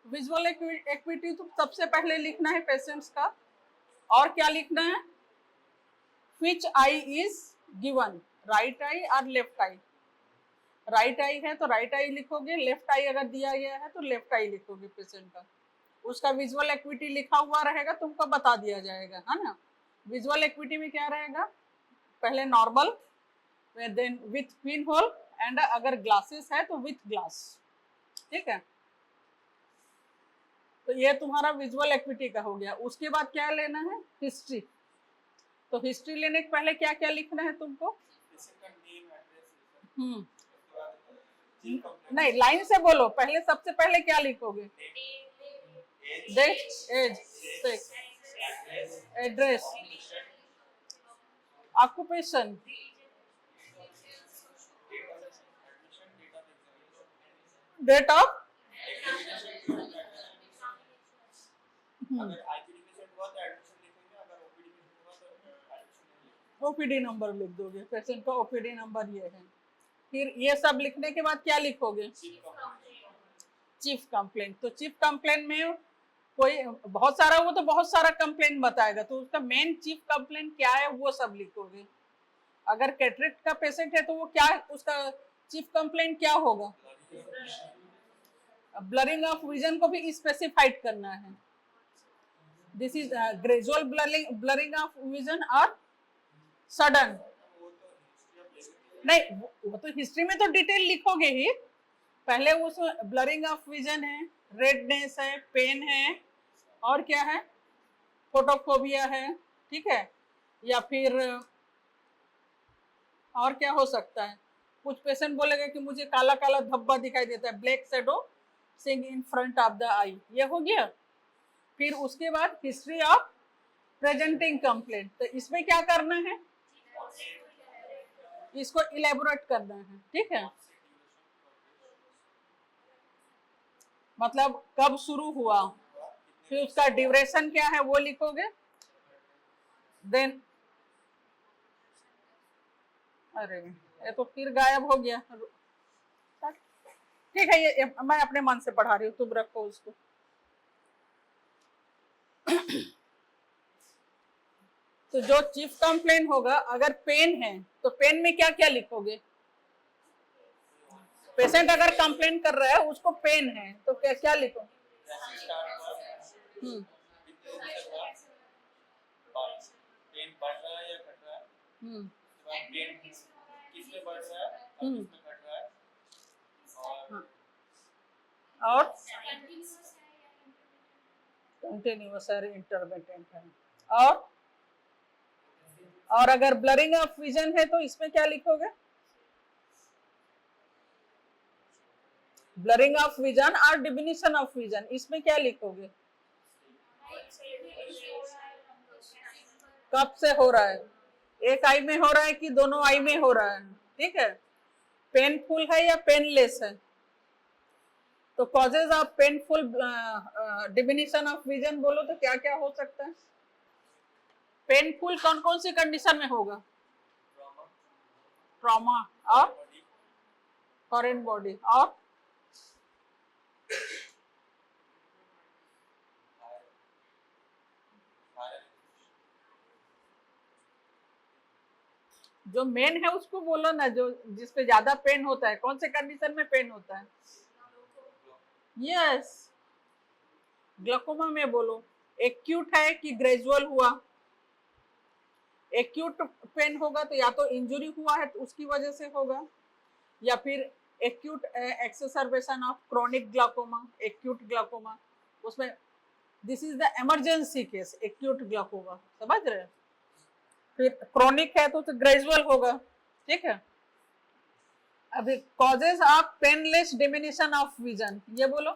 Visual activity तो सबसे पहले लिखना है पेशेंट्स का, और क्या लिखना है, विच I is given, right I और लेफ्ट आई। राइट आई है तो राइट आई लिखोगे, लेफ्ट आई अगर दिया गया है तो लेफ्ट आई लिखोगे पेशेंट का। उसका विजुअल एक्टिविटी लिखा हुआ रहेगा, तुमको बता दिया जाएगा, है ना। विजुअल एक्टिविटी में क्या रहेगा, पहले normal, then with pin hole, and अगर ग्लासेस है तो विथ ग्लास, ठीक है। तो ये तुम्हारा विजुअल एक्टिविटी का हो गया। उसके बाद क्या लेना है, हिस्ट्री। तो हिस्ट्री लेने के पहले क्या क्या लिखना है तुमको, नहीं लाइन से बोलो, पहले सबसे पहले क्या लिखोगे, date, age, sex, address, occupation, date of, OPD number लिख दोगे, पेशेंट का ओपीडी नंबर ये है। फिर ये सब लिखने के बाद क्या लिखोगे, चीफ कंप्लेंट। तो चीफ कंप्लेंट में कोई बहुत सारा, वो तो बहुत सारा कंप्लेंट बताएगा, तो उसका मेन चीफ कंप्लेंट क्या है वो सब लिखोगे। अगर कैटरेक्ट का पेशेंट है तो वो क्या, उसका चीफ कंप्लेंट क्या होगा, ब्लरिंग ऑफ विजन को भी स्पेसिफाइड करना है। This is gradual blurring of vision और सडन, नहीं वो तो हिस्ट्री में तो डिटेल लिखोगे ही, पहले उसमें ब्लरिंग ऑफ विजन है, रेडनेस है, पेन है, और क्या है, फोटोफोबिया है, ठीक है। या फिर और क्या हो सकता है, कुछ पेशेंट बोलेगा कि मुझे काला काला धब्बा दिखाई देता है, black shadow seeing in front of the eye, ये हो गया। फिर उसके बाद हिस्ट्री ऑफ प्रेजेंटिंग कंप्लेंट, तो इसमें क्या करना है, इसको इलेबोरेट करना है, ठीक है। मतलब कब शुरू हुआ, फिर उसका ड्यूरेशन क्या है वो लिखोगे, देन, अरे ये तो फिर गायब हो गया, ठीक है, ये मैं अपने मन से पढ़ा रही हूँ, तुम रखो उसको। तो जो चीफ कंप्लेन होगा, अगर पेन है तो पेन में क्या क्या लिखोगे, पेशेंट अगर कंप्लेन कर रहा है उसको पेन है तो क्या क्या लिखो, और कंटिन्यूअस है, इंटरमिटेंट है, और अगर ब्लरिंग ऑफ विजन है तो इसमें क्या लिखोगे, ब्लरिंग ऑफ विजन और डिमिनिशन ऑफ विजन, इसमें क्या लिखोगे, कब से हो रहा है, एक आई में हो रहा है कि दोनों आई में हो रहा है, ठीक है, पेनफुल है या पेनलेस है। तो causes of painful diminishing of vision बोलो तो क्या क्या हो सकता है, पेनफुल कौन कौन सी कंडीशन में होगा, ट्रॉमा और फॉरेन बॉडी, और जो मेन है उसको बोलो ना, जो जिसपे ज्यादा पेन होता है, कौन से कंडीशन में पेन होता है, यस ग्लाकोमा में बोलो। एक्यूट है कि ग्रेजुअल हुआ, एक्यूट पेन होगा तो या तो इंजुरी हुआ है तो उसकी वजह से होगा, या फिर acute exacerbation of chronic glaucoma, acute glaucoma, उसमें this is the emergency case, acute glaucoma, समझ रहे हैं। फिर क्रोनिक है तो ग्रेजुअल होगा, ठीक है। अभी causes of painless diminishing of vision, ये बोलो,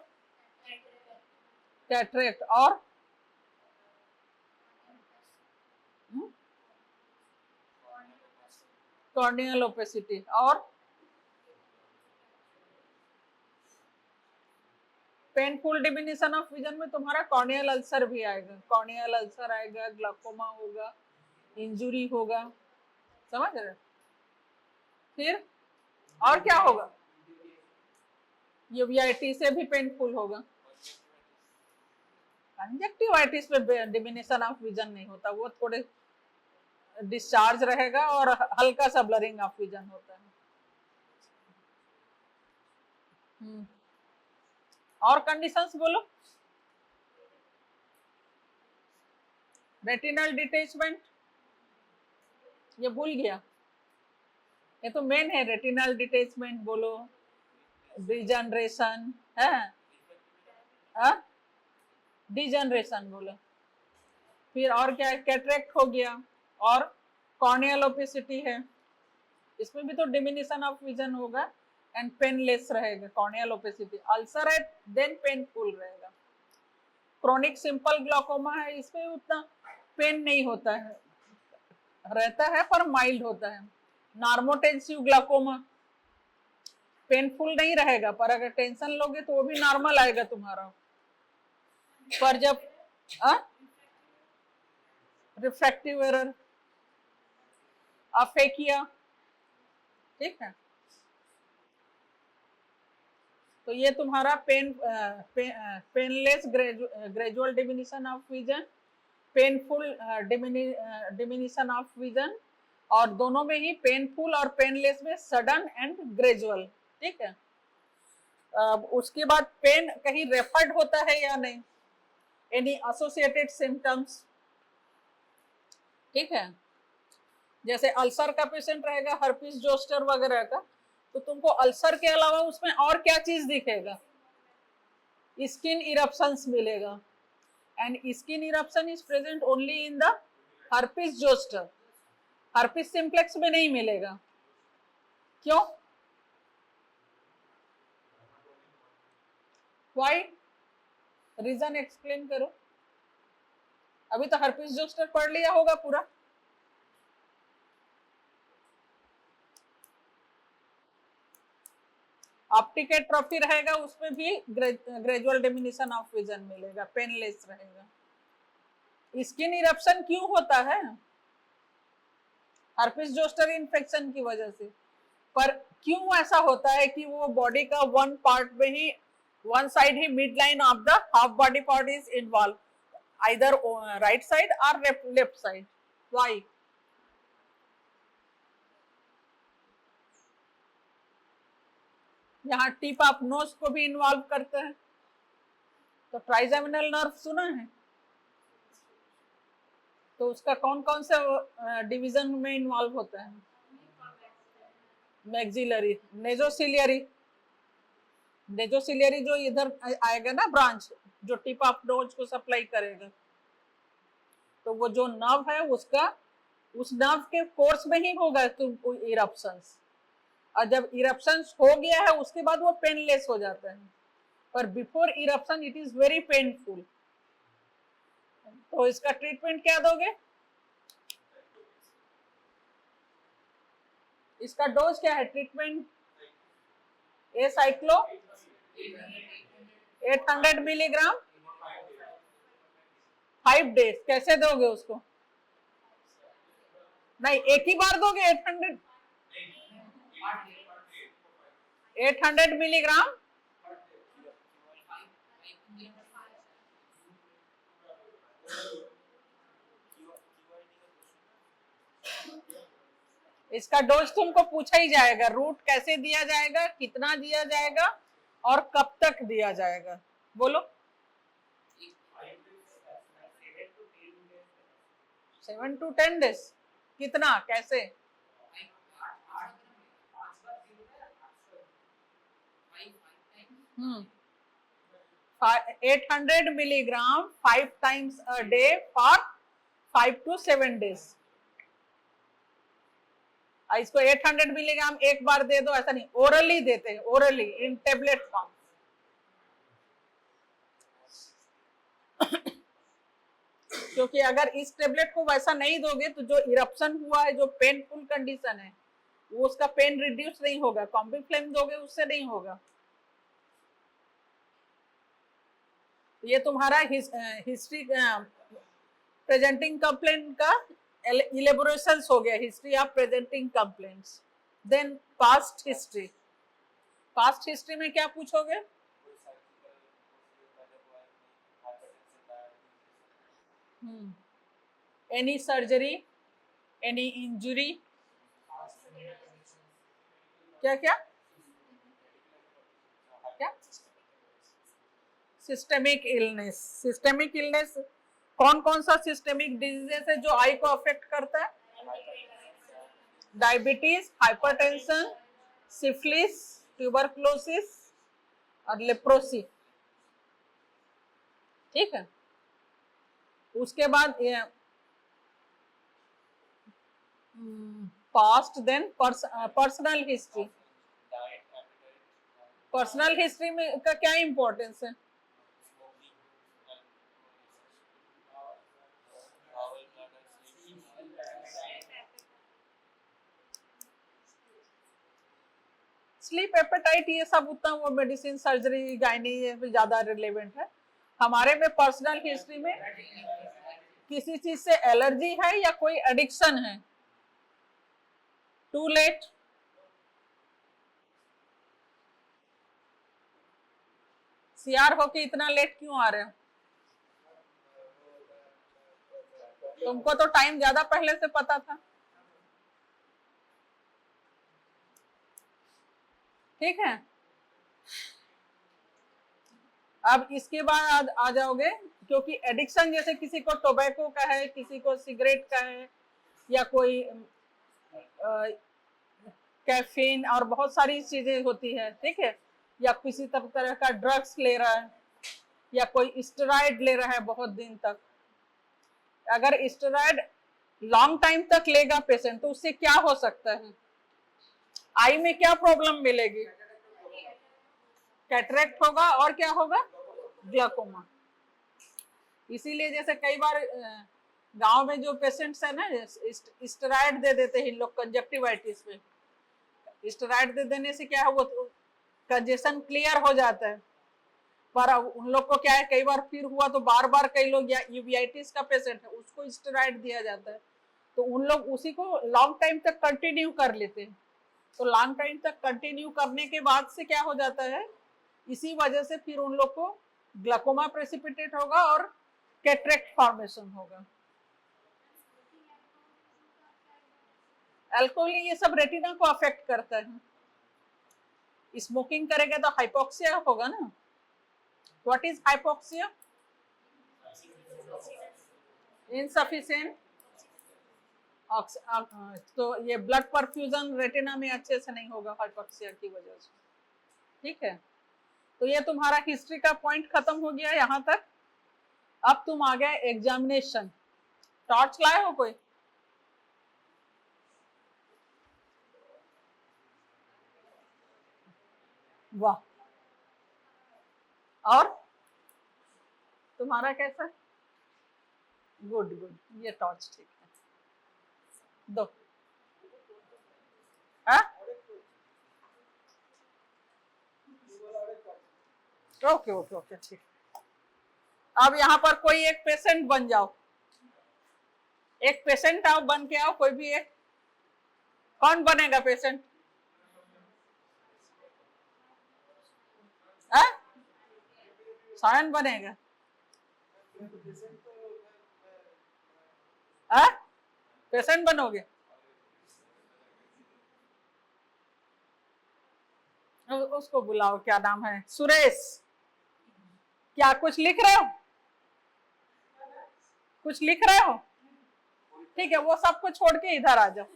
कैटरेक्ट और कॉर्नियल ओपेसिटी, और पेनफुल डिमिनिशन ऑफ विजन में तुम्हारा कॉर्नियल अल्सर भी आएगा, कॉर्नियल अल्सर आएगा, ग्लाकोमा होगा, इंजुरी होगा, समझ रहे। फिर और क्या होगा, यूवीआईटी से भी पेनफुल होगा, कंजक्टिवाइटिस में डिमिनिशन ऑफ विजन नहीं होता, वो थोड़े डिस्चार्ज रहेगा और हल्का सा ब्लरिंग ऑफ विजन होता है। और कंडीशंस बोलो। रेटिनल डिटेचमेंट, ये भूल गया, ये तो मेन है। रेटिनल डिटेचमेंट बोलो, डिजनरेशन है, डिजनरेशन बोलो, फिर और क्या है, कैटरेक्ट हो गया, और कॉर्नियल ओपेसिटी है, इसमें भी तो डिमिनिशन ऑफ विजन होगा एंड पेनलेस रहेगा। कॉर्नियल ओपेसिटी, अल्सर है देन पेनफुल रहेगा। क्रोनिक सिंपल ग्लाकोमा है, इसमें उतना पेन नहीं होता है, रहता है पर माइल्ड होता है। नॉर्मोटेंसिव ग्लाकोमा पेनफुल नहीं रहेगा, पर अगर टेंशन लोगे तो वो भी नॉर्मल आएगा तुम्हारा। पर जब रिफ्रैक्टिव एरर, अफेकिया, ठीक है। तो ये तुम्हारा painless gradual diminishing of vision, painful diminishing of vision, और दोनों में ही पेनफुल और पेनलेस में सडन एंड ग्रेजुअल, ठीक है। उसके बाद पेन कहीं रेफर्ड होता है या नहीं, एनी एसोसिएटेड सिम्टम्स, ठीक है। जैसे अल्सर का पेशेंट रहेगा, हर्पिस जोस्टर वगैरह का, तो तुमको अल्सर के अलावा उसमें और क्या चीज दिखेगा, स्किन इरप्शंस मिलेगा, and skin eruption is present only in the herpes zoster, herpes simplex में नहीं मिलेगा। क्यों? व्हाई? रीजन एक्सप्लेन करो। अभी तो हर्पिस जोस्टर पढ़ लिया होगा पूरा। ऑप्टिक एट्रोफी रहेगा, उसमें भी ग्रेजुअल डिमिनिशन ऑफ विजन मिलेगा, पेनलेस रहेगा। स्किन इरप्शन क्यों होता है? हर्पिस जोस्टर इन्फेक्शन की वजह से। पर क्यों ऐसा होता है कि वो बॉडी का वन पार्ट में ही, वन साइड ही mid line of the half body part is involve, either right side और लेफ्ट साइड, व्हाई? यहाँ टिप ऑफ नोज को भी इन्वॉल्व करते हैं। तो ट्राइजेमिनल नर्व सुना है? तो उसका कौन कौन से डिवीजन में इन्वॉल्व होता है? मैक्सिलरी, नेजोसिलियरी, नेजोसिलियरी जो इधर आएगा ना ब्रांच, जो टिप ऑफ नोज को सप्लाई करेगा, तो वो जो नर्व है उसका, उस नर्व के कोर्स में ही होगा तो इरप्शंस, और जब इरप्शंस हो गया है उसके बाद वो पेनलेस हो जाता है, पर before eruption it is very painful. तो इसका ट्रीटमेंट क्या दोगे? इसका डोज क्या है ट्रीटमेंट? ए साइक्लो 800 मिलीग्राम 5 डेज। कैसे दोगे उसको? नहीं, एक ही बार दोगे 800 मिलीग्राम। इसका डोज तुमको पूछा ही जाएगा, रूट कैसे दिया जाएगा, कितना दिया जाएगा और कब तक दिया जाएगा, बोलो। 7 to 10 डेज। कितना, कैसे? 800 milligram 5 times a day for 5 to 7 days। इसको 800 मिलीग्राम एक बार दे दो, ऐसा नहीं, ओरली देते हैं, ओरली इन टेबलेट फॉर्म। क्योंकि अगर इस टेबलेट को वैसा नहीं दोगे तो जो इरप्शन हुआ है, जो पेनफुल कंडीशन है, वो उसका पेन रिड्यूस नहीं होगा, कॉम्बिफ्लेम दोगे उससे नहीं होगा। ये तुम्हारा हिस्ट्री प्रेजेंटिंग कंप्लेंट का इलेबोरेशंस हो गया, history of presenting complaints. Then past history, past history में क्या पूछोगे? एनी सर्जरी, एनी इंजुरी, क्या क्या क्या सिस्टेमिक इलनेस। सिस्टेमिक इलनेस कौन कौन सा सिस्टेमिक डिजीजेस है जो आई को अफेक्ट करता है? डायबिटीज, हाइपरटेंशन, सिफिलिस, ट्यूबरक्लोसिस और लेप्रोसी। ठीक है, उसके बाद past, then personal history. Personal history में का क्या इंपॉर्टेंस है? स्लीप, एपेटाइट, ये सब उतना वो मेडिसिन, सर्जरी, गायनी ये ज्यादा रिलेवेंट है। हमारे में पर्सनल हिस्ट्री में किसी चीज से एलर्जी है या कोई एडिक्शन है? टू लेट, सीआर हो के इतना लेट क्यों आ रहे हो? तुमको तो टाइम ज्यादा पहले से पता था। ठीक है, अब इसके बाद आ जाओगे, क्योंकि एडिक्शन जैसे किसी को टोबैको का है, किसी को सिगरेट का है, या कोई कैफीन और बहुत सारी चीजें होती है। ठीक है, या किसी तरह का ड्रग्स ले रहा है, या कोई स्टेरॉइड ले रहा है बहुत दिन तक। अगर स्टेरॉइड लॉन्ग टाइम तक लेगा पेशेंट तो उससे क्या हो सकता है? आई में क्या प्रॉब्लम मिलेगी? कैटरेक्ट होगा और क्या होगा? ग्लाकोमा। इसीलिए जैसे कई बार गांव में जो पेशेंट्स है ना, स्टेरॉइड दे देते हैं इन लोग कंजक्टिवाइटिस में। स्टेरॉइड दे देने से क्या है, वो कंजेशन क्लियर हो जाता है। पर उन लोग को क्या है, कई बार फिर हुआ तो बार बार कई लोग, या यूवेटिस का पेशेंट है उसको स्टेरॉइड दिया जाता है, तो उन लोग उसी को लॉन्ग टाइम तक कंटिन्यू कर लेते हैं। तो लॉन्ग टाइम तक कंटिन्यू करने के बाद से क्या हो जाता है, इसी वजह से फिर उन लोग को ग्लाकोमा प्रेसिपिटेट होगा और कैटरेक्ट फॉर्मेशन होगा। अल्कोहल ये सब रेटिना को अफेक्ट करता है। स्मोकिंग करेगा तो हाइपोक्सिया होगा ना। What is hypoxia? इनसफिशिएंट तो ये ब्लड परफ्यूजन रेटिना में अच्छे से नहीं होगा हाइपोक्सिया की वजह से। ठीक है, तो ये तुम्हारा हिस्ट्री का पॉइंट खत्म हो गया यहां तक। अब तुम आ गए एग्जामिनेशन। टॉर्च लाए हो कोई? वाह, और तुम्हारा कैसा? गुड गुड, ये टॉर्च ठीक है, दो। ओके ओके ओके, ठीक। अब यहाँ पर कोई एक पेशेंट बन जाओ, एक पेशेंट आओ, बन के आओ कोई भी एक। कौन बनेगा पेशेंट? सायन बनेगा? पेशेंट बनोगे? उसको बुलाओ, क्या नाम है? सुरेश। क्या कुछ लिख रहे हो? कुछ लिख रहे हो? ठीक है, वो सबको छोड़ के इधर आ जाओ।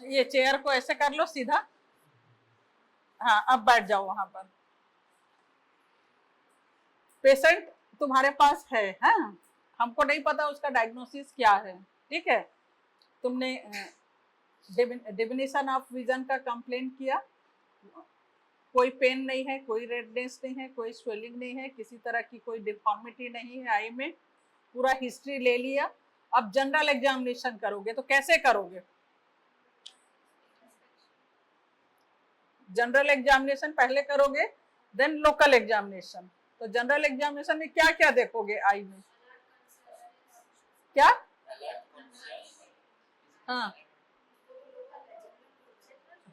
ये चेयर को ऐसे कर लो सीधा। हाँ, अब बैठ जाओ वहां पर। पेशेंट तुम्हारे पास है, हाँ? हमको नहीं पता उसका डायग्नोसिस क्या है। ठीक है, तुमने डिमिनिशन ऑफ विजन का कंप्लेंट किया, कोई पेन नहीं है, कोई रेडनेस नहीं है, कोई स्वेलिंग नहीं है, किसी तरह की कोई डिफॉर्मिटी नहीं है आई में, पूरा हिस्ट्री ले लिया। अब जनरल एग्जामिनेशन करोगे तो कैसे करोगे? जनरल एग्जामिनेशन पहले करोगे, देन लोकल एग्जामिनेशन। तो जनरल एग्जामिनेशन में क्या क्या देखोगे आई में? क्या? हाँ,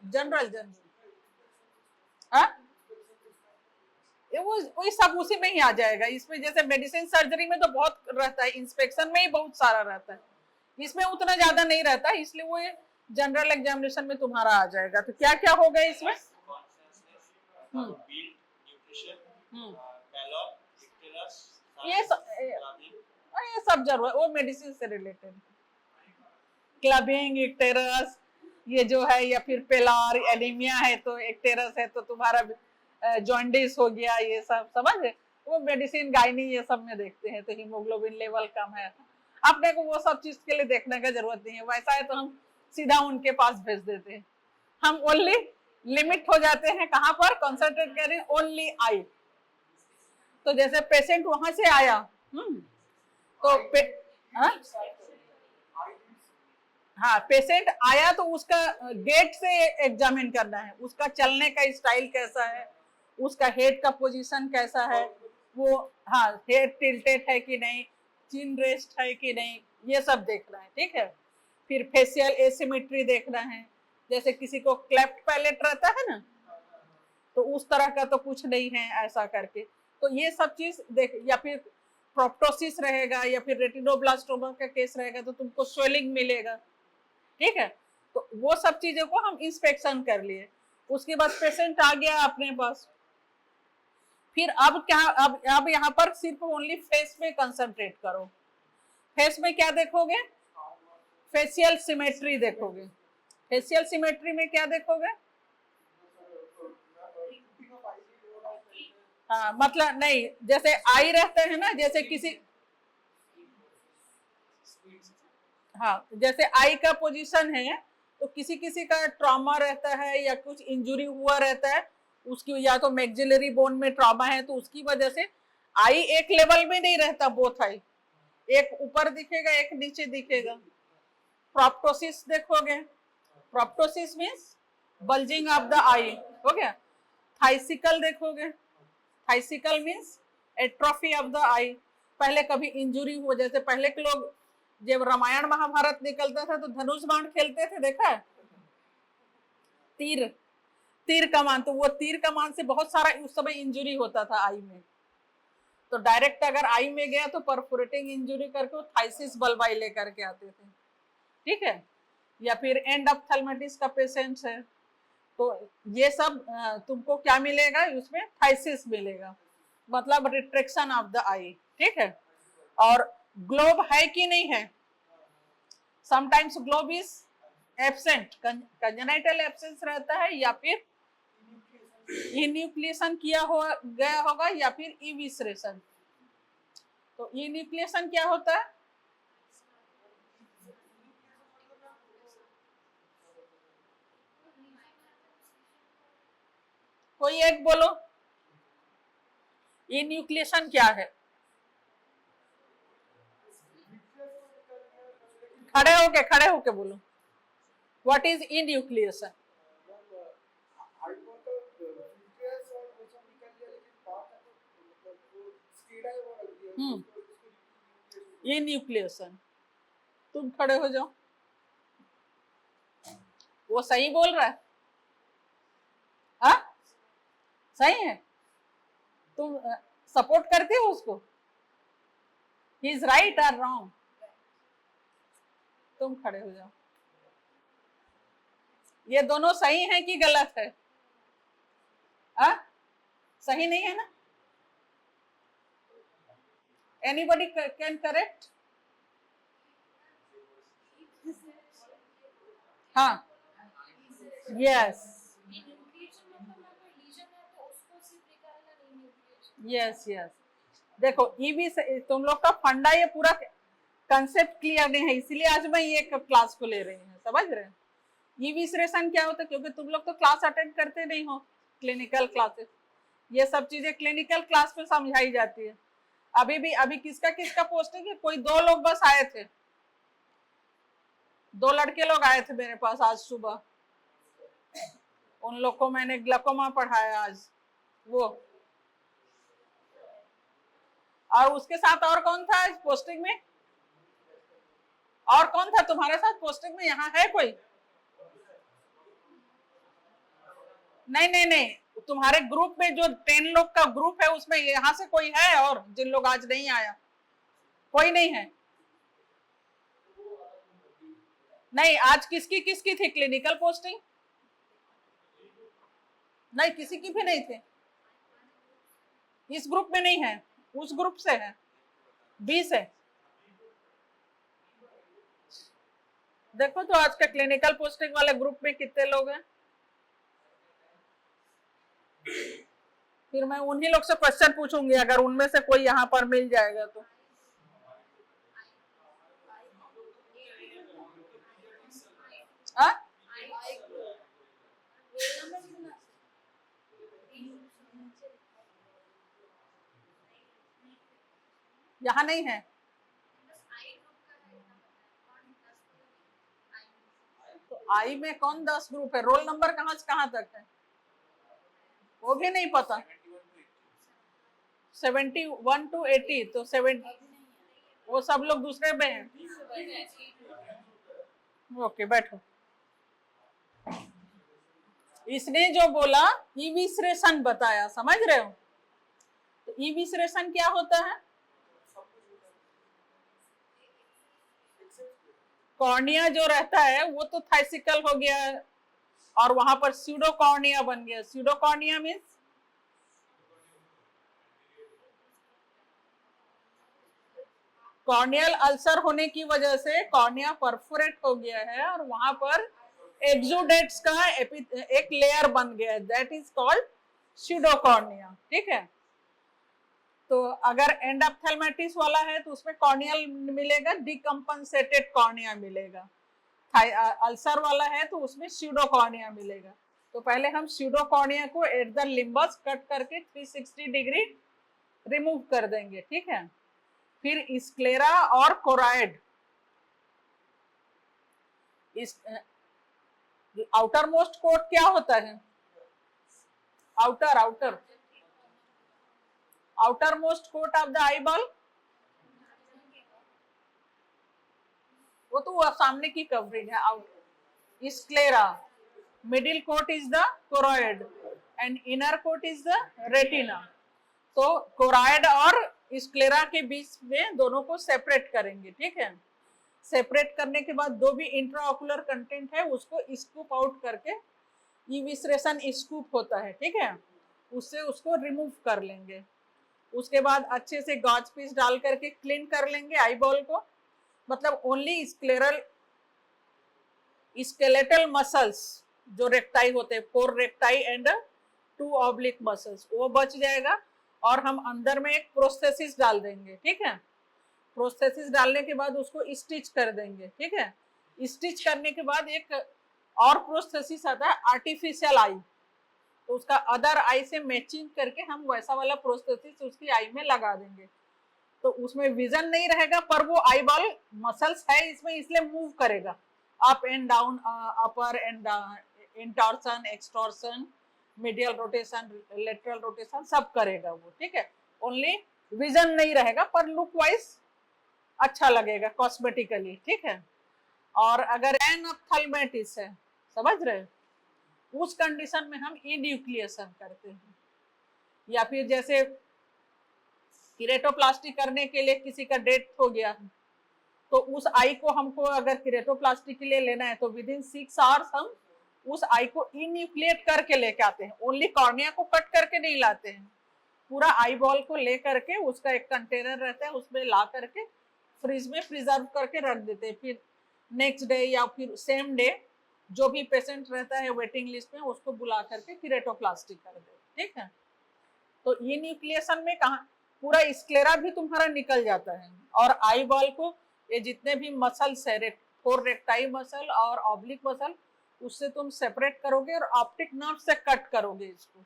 जनरल जनरल, हाँ वो सब उसी में ही आ जाएगा। इसमें जैसे मेडिसिन सर्जरी में तो बहुत रहता है, इंस्पेक्शन में ही बहुत सारा रहता है, इसमें उतना ज्यादा नहीं रहता, इसलिए वो जनरल एग्जामिनेशन में तुम्हारा आ जाएगा। तो क्या क्या होगा इसमें? ये सब जरूर वो मेडिसिन से रिलेटेड, क्लबिंग, इक्टेरस, ये जो है, या फिर पेलार एनीमिया है तो इक्टेरस है तो तुम्हारा जॉन्डिस हो गया, ये सब समझ है, वो मेडिसिन गायनी ये सब में देखते हैं। तो हीमोग्लोबिन लेवल कम है, अपने को वो सब चीज के लिए देखने का जरूरत नहीं है। वैसा है तो हम सीधा उनके पास भेज देते हैं। हम ओनली लिमिट हो जाते हैं कहाँ पर, कंसंट्रेट करें ओनली आई। तो जैसे पेशेंट वहां से आया, तो हाँ पेशेंट आया तो उसका गेट से एग्जामिन करना है, उसका चलने का स्टाइल कैसा है, उसका हेड का पोजीशन कैसा है, वो हाँ हेड टिल्टेड है कि नहीं, चिन रेस्ट है कि नहीं, ये सब देखना है, ठीक है। फिर फेशियल एसिमेट्री देखना है, जैसे किसी को क्लेफ्ट पैलेट रहता है ना, तो उस तरह का तो कुछ नहीं है ऐसा करके, तो ये सब चीज देख। या फिर प्रोप्टोसिस रहेगा या फिर रेटिनोब्लास्टोमा का केस रहेगा तो तुमको स्वेलिंग मिलेगा, ठीक है। तो वो सब चीजों को हम इंस्पेक्शन कर लिए, उसके बाद पेशेंट आ गया अपने पास। फिर अब क्या, अब यहाँ पर सिर्फ ओनली फेस में कंसंट्रेट करो। फेस में क्या देखोगे? फेशियल सिमेट्री देखोगे। फेशियल सिमेट्री में क्या देखोगे? हाँ मतलब नहीं, जैसे आई रहते हैं ना, जैसे किसी, हाँ जैसे आई का पोजीशन है तो किसी किसी का ट्रॉमा रहता है या कुछ इंजुरी हुआ रहता है, उसकी या तो मैक्सिलरी बोन में ट्रॉमा है तो उसकी वजह से आई एक लेवल में नहीं रहता, बोथ आई एक ऊपर दिखेगा एक नीचे दिखेगा। प्रोप्टोसिस देखोगे, proptosis means bulging of the eye, हो गया। थाइसिकल देखोगे, phthisical means atrophy of the eye, पहले कभी इंजुरी हो, जैसे पहले के लोग जब रामायण महाभारत निकलता था तो धनुष बाण खेलते थे, देखा है, तीर तीर कमान, तो वो तीर कमान से बहुत सारा उस समय इंजुरी होता था आई में, तो डायरेक्ट अगर आई में गया तो परफोरेटिंग इंजुरी करके वो थाइसिस बल्बाई लेकर के आते थे, ठीक है। या फिर एंड ऑप्थेल्मेटिस का पेशेंट है तो ये सब तुमको क्या मिलेगा, उसमें थाइसिस मिलेगा, मतलब रिट्रैक्शन ऑफ द आई, ठीक है। और ग्लोब है कि नहीं है, sometimes globe is absent, congenital absence रहता है, या फिर इन्यूक्लिएशन किया गया होगा, या फिर इविसरेशन। तो इन्यूक्लिएशन क्या होता है? कोई एक बोलो, इन्यूक्लिएशन क्या है? खड़े होके बोलो, व्हाट इज इन्यूक्लिएशन? इन्यूक्लिएशन, तुम खड़े हो जाओ, वो सही बोल रहा है, हाँ सही है, तुम सपोर्ट करते हो उसको, ही इज राइट और रॉन्ग? तुम खड़े हो जाओ, ये दोनों सही है कि गलत है? आ? सही नहीं है ना? Anybody can correct? हाँ यस यस यस। देखो ईवी से तुम लोग का फंडा ये पूरा कंसेप्ट क्लियर नहीं है, इसलिए आज मैं ये क्लास को ले रही हूँ, समझ रहे हैं? इविसरेशन क्या होता है, क्योंकि तुम लोग तो क्लास अटेंड करते नहीं हो, क्लिनिकल क्लासेस, ये सब चीजें क्लिनिकल क्लास में समझाई जाती है। अभी किसका किसका पोस्टिंग है? कोई 2 लोग बस आए थे, 2 लड़के लोग आए थे मेरे पास आज सुबह, उन लोग को मैंने ग्लाकोमा पढ़ाया आज, वो। और उसके साथ और कौन था इस पोस्टिंग में? और कौन था तुम्हारे साथ पोस्टिंग में? यहाँ है कोई? नहीं नहीं नहीं, तुम्हारे ग्रुप में जो 10 लोग का ग्रुप है उसमें यहाँ से कोई है और जिन लोग आज नहीं आया? कोई नहीं है? नहीं, आज किसकी किसकी थी क्लिनिकल पोस्टिंग? नहीं, किसी की भी नहीं थी। इस ग्रुप में नहीं है, उस ग्रुप से है, 20 है। देखो तो आज का क्लिनिकल पोस्टिंग वाले ग्रुप में कितने लोग हैं। फिर मैं उन्हीं लोग से क्वेश्चन पूछूंगी, अगर उनमें से कोई यहाँ पर मिल जाएगा तो। आ? यहाँ नहीं है। तो आई में कौन 10 ग्रुप है? रोल नंबर कहाँ से कहाँ तक है वो भी नहीं पता। 71 to 80, तो 70 वो सब लोग दूसरे में हैं। ओके बैठो। इसने जो बोला इविसरेशन बताया, समझ रहे हो? तो इविसरेशन क्या होता है? कॉर्निया जो रहता है वो तो थाइसिकल हो गया और वहां पर स्यूडोकॉर्निया बन गया। स्यूडोकॉर्निया मीन्स कॉर्नियल अल्सर होने की वजह से कॉर्निया परफोरेट हो गया है और वहां पर एक्सुडेट्स का एक लेयर बन गया है, दैट इज कॉल्ड स्यूडोकॉर्निया। ठीक है, तो अगर एंडोप्थेल्माइटिस वाला है तो उसमें कॉर्नियल मिलेगा, डिकम्पनसेटेड कॉर्निया मिलेगा। अल्सर वाला है तो उसमें स्यूडोकॉर्निया मिलेगा। तो पहले हम स्यूडोकॉर्निया को एट द लिम्बस कट करके 360 डिग्री रिमूव कर देंगे। ठीक है, फिर स्क्लेरा और कोराइड, इस आउटर मोस्ट कोट क्या होता है? Outer outer outermost coat of the eyeball, वो तो वो सामने की कवरिंग है। Out sclera, middle coat is the choroid and inner coat is the retina. तो कोराइड और स्क्लेरा के बीच में दोनों को सेपरेट करेंगे। ठीक है, सेपरेट करने के बाद जो भी इंट्राओकुलर कंटेंट है उसको स्कूप आउट करके, इविसरेशन स्कूप होता है। ठीक है, उससे उसको रिमूव कर लेंगे। उसके बाद अच्छे से गॉज पीस डाल करके क्लीन कर लेंगे आईबॉल को। मतलब ओनली स्केलेटल मसल्स जो रेक्टाई होते हैं, 4 रेक्टाई एंड 2 ऑब्लिक मसल्स, वो बच जाएगा और हम अंदर में एक प्रोस्थेसिस डाल देंगे। ठीक है, प्रोस्थेसिस डालने के बाद उसको स्टिच कर देंगे। ठीक है, स्टिच करने के बाद एक और प्रोस्थेसिस आता है आर्टिफिशियल आई, तो उसका अदर आई से मैचिंग करके हम वैसा वाला प्रोस्थेसिस उसकी आई में लगा देंगे। तो उसमें विजन नहीं रहेगा पर वो आई बॉल मसल्स है इसमें, इसलिए मूव करेगा up and down, upper and intorsion, extorsion, medial rotation, lateral rotation सब करेगा वो। ठीक है, ओनली विजन नहीं रहेगा पर लुक वाइज अच्छा लगेगा कॉस्मेटिकली। ठीक है, और अगर एनोप्थेल्माइटिस है, समझ रहे, उस कंडीशन में हम इन्यूक्लिएशन करते हैं। या फिर जैसे किरेटोप्लास्टी करने के लिए किसी का डेथ हो गया तो उस आई को हमको अगर किरेटोप्लास्टी के लिए लेना है तो विद इन 6 आवर्स हम उस आई को इन्यूक्लिएट करके लेके आते हैं। ओनली कॉर्निया को कट करके नहीं लाते हैं, पूरा आई बॉल को ले करके उसका एक कंटेनर रहता है उसमें ला करके फ्रिज में प्रिजर्व करके रख देते हैं। फिर नेक्स्ट डे या फिर सेम डे जो भी पेशेंट रहता है वेटिंग लिस्ट में उसको बुला करके किरेटोप्लास्टी कर दे। ठीक है, तो इन्यूक्लिएशन में कहा पूरा स्क्लेरा भी तुम्हारा निकल जाता है और आई बॉल को ये जितने भी मसल्स है, 4 रेक्टाई मसल और ऑब्लिक मसल, उससे तुम सेपरेट करोगे और ऑप्टिक नर्व से कट करोगे इसको।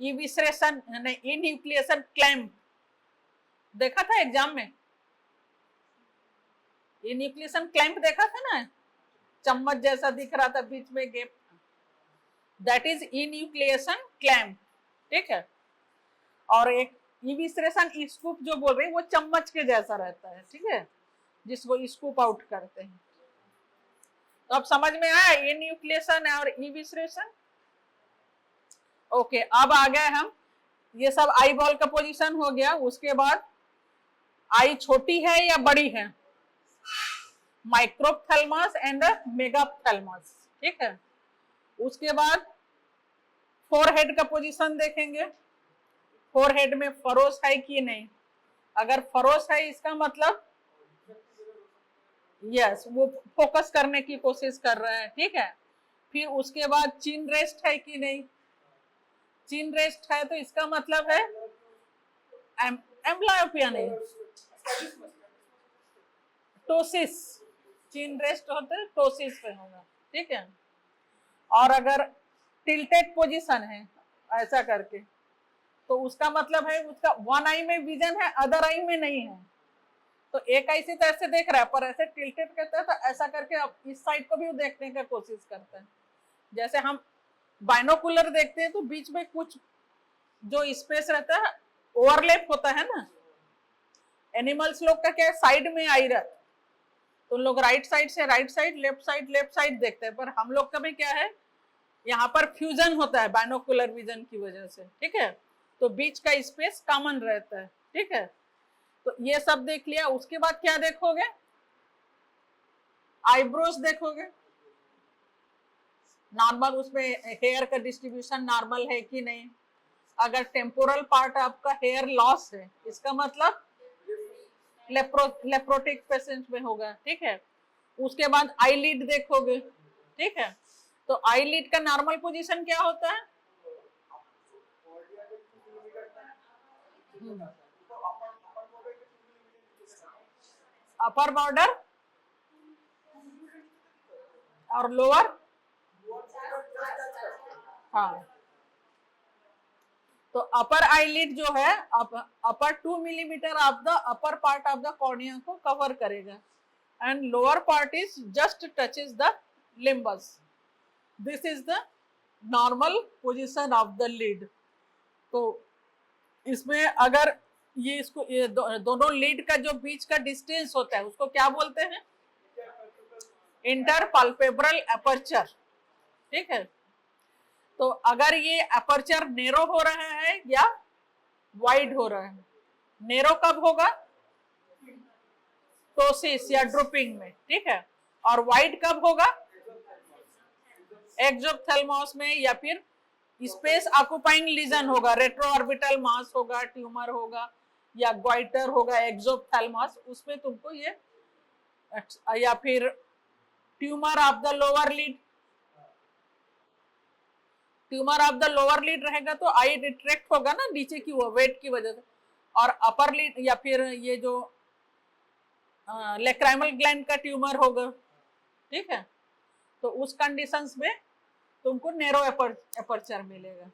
इविसरेशन नहीं, इन्यूक्लिएशन क्लैम्प देखा था एग्जाम में, इन्यूक्लिएशन क्लैम्प देखा था ना, चम्मच जैसा दिख रहा था बीच में gap, that is enucleation clamp. ठीक है, और एक इविसरेशन स्कूप जो बोल रहे हैं वो चम्मच के जैसा रहता है। ठीक है, जिसको स्कूप आउट करते हैं। तो अब समझ में आया इन्यूक्लिएशन और इविसरेशन। ओके, अब आ गए हम, ये सब आई बॉल का पोजीशन हो गया। उसके बाद आई छोटी है या बड़ी है, माइक्रोथैलेमस एंड मेगाथैलेमस, ठीक है। उसके बाद फोरहेड का पोजीशन देखेंगे, फोरहेड में फरोस है कि नहीं। अगर फरोस है इसका मतलब यस, वो फोकस करने की कोशिश कर रहा है, ठीक है। फिर उसके बाद चिन रेस्ट है कि नहीं, चिन रेस्ट है तो इसका मतलब है एम्ब्लायोपिया नहीं, टोसिस, चिन रेस्ट होते है टोसिस पे होगा, ठीक है। और अगर टिल्टेड पोजीशन है ऐसा करके, तो उसका मतलब है उसका वन आई में विजन है, अदर आई में नहीं है। तो एक आई से तो ऐसे देख रहा है, पर ऐसे टिल्टेड करता है तो ऐसा करके अब इस साइड को भी देखने का कोशिश करता है। जैसे हम बाइनोकुलर देखते हैं तो बीच में कुछ जो स्पेस रहता है ओवरलैप होता है ना। एनिमल्स लोग का क्या है, साइड में आई रहता, तो लोग राइट साइड से राइट साइड, लेफ्ट साइड देखते हैं, पर हम लोग का भी क्या है, यहाँ पर फ्यूजन होता है बाइनोकुलर विजन की वजह से, ठीक है। तो बीच का स्पेस कॉमन रहता है, ठीक है। तो ये सब देख लिया। उसके बाद क्या देखोगे, आईब्रोज देखोगे, नॉर्मल उसमें हेयर का डिस्ट्रीब्यूशन नॉर्मल है कि नहीं। अगर टेम्पोरल पार्ट आपका हेयर लॉस है, इसका मतलब लेप्रोटिक पेशेंट में होगा, ठीक है। उसके बाद आईलिड देखोगे, ठीक है। तो आईलिड का नॉर्मल पोजीशन क्या होता है, अपर बॉर्डर और लोअर, हाँ। तो अपर आईलिड जो है upper 2 millimetre of the upper part of the cornea को कवर करेगा, and lower part is just touches the limbus. This is the normal position of the lid. तो इसमें अगर ये इसको दोनों लीड का जो बीच का डिस्टेंस होता है उसको क्या बोलते हैं, इंटरपल्पेब्रल एपर्चर, ठीक है। तो अगर ये एपर्चर नेरो हो रहा है या वाइड हो रहा है, नेरो कब होगा, टोसिस या ड्रूपिंग में, ठीक है। और वाइड कब होगा, एक्सोप्थेल्मोस में, या फिर स्पेस ऑक्युपाइंग लीजन होगा, रेट्रोऑर्बिटल मास होगा, ट्यूमर होगा या ग्वाइटर होगा एक्सोप्थेल्मोस, उसमें तुमको ये, या फिर tumour of the lower lead, tumour of the lower lead रहेगा तो आई रिट्रैक्ट होगा ना नीचे की वो वेट की वजह से। और अपर लीड या फिर ये जो लेक्राइमल ग्लैंड का ट्यूमर होगा, ठीक है। तो उस कंडीशंस में तुमको नैरो एपर्चर मिलेगा।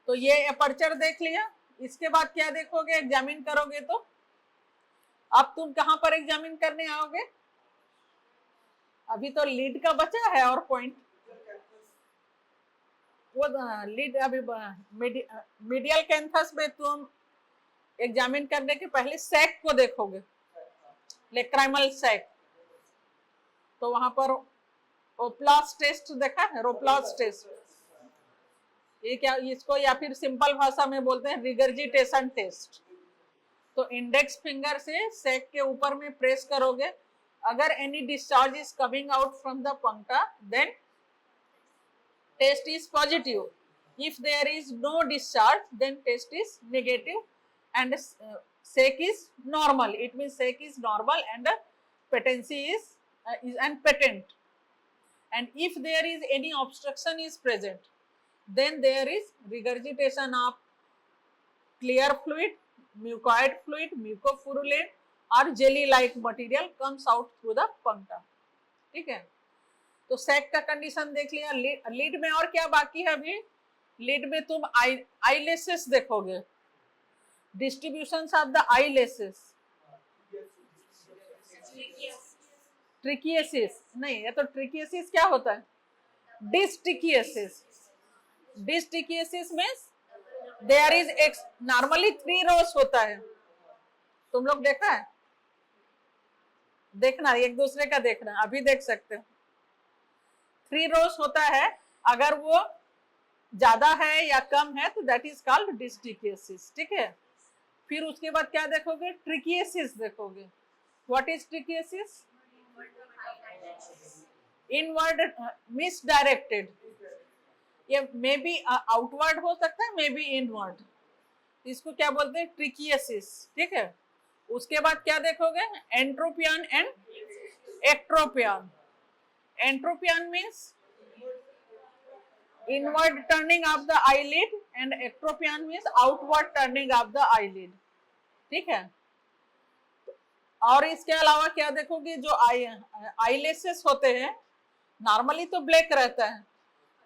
तो ये एपर्चर देख लिया। इसके बाद क्या देखोगे, एग्जामिन करोगे तो अब तुम कहां पर एग्जामिन करने आओगे, अभी तो लीड का बचा है और पॉइंट, वो लीड अभी मीडियल कैंथस में तुम एग्जामिन करने के पहले सैक को देखोगे, लेक्राइमल सैक। तो वहां पर रोप्लास टेस्ट देखा है, रोप्लास टेस्ट, ये क्या, इसको या फिर सिंपल भाषा में बोलते हैं रिगर्जिटेशन टेस्ट। तो इंडेक्स फिंगर से सैक के ऊपर में प्रेस करोगे, अगर any discharge is coming out from the puncta then test is positive. If there is no discharge, then test is negative, and sec is normal. It means sec is normal and patency is patent. And if there is any obstruction is present, then there is regurgitation of clear fluid, mucoid fluid, mucopurulent or jelly-like material comes out through the puncta. ठीक है। तो sac का condition देख लिया। Lead में और क्या बाकी है अभी, लीड में तुम आईलेसेस देखोगे, डिस्ट्रीब्यूशन ऑफ द आईलेसेस, ट्रिकियसिस नहीं, ये तो ट्रिकियसिस क्या होता है, डिस्ट्रिकियसिस। डिस्ट्रिकियसिस में देयर इज एक्स, नॉर्मली 3 रोज होता है, तुम लोग देखा है, देखना एक दूसरे का देखना, अभी देख सकते हो 3 रोज होता है। अगर वो ज्यादा है या कम है तो दैट इज कॉल्ड डिस्टिकियसिस, ठीक है। फिर उसके बाद क्या देखोगे, ट्रिकियसिस देखोगे। What is trichiasis? Inward misdirected, ये मे बी आउटवर्ड हो सकता है, मे बी इनवर्ड, इसको क्या बोलते हैं, ट्रिकियसिस, ठीक है। उसके बाद क्या देखोगे, entropion and ectropion. Entropion means inward turning of the eyelid and ectropion means outward turning of the eyelid, ठीक है। और इसके अलावा क्या देखोगे, जो आईलेसेस होते हैं नॉर्मली तो ब्लैक रहता है,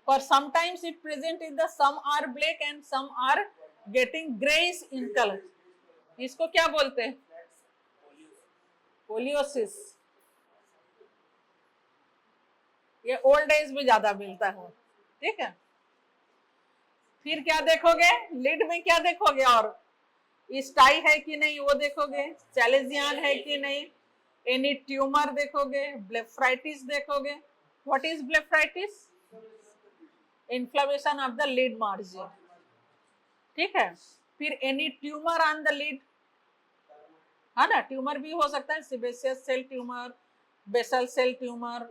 पर sometimes it present in the some are black and some are getting greyish in colour, इसको क्या बोलते हैं, पोलियोसिस। ये ओल्ड एज में ज्यादा मिलता है, ठीक है। फिर क्या देखोगे, लिड में क्या देखोगे, और स्टाई है कि नहीं वो देखोगे, चैलेजियन है कि नहीं, एनी ट्यूमर देखोगे, ब्लेफराइटिस देखोगे। What is blepharitis? Inflammation of the lid margin, ठीक है। फिर any tumour on the lid, है ना, ट्यूमर भी हो सकता है, sebaceous cell tumour, basal cell tumour,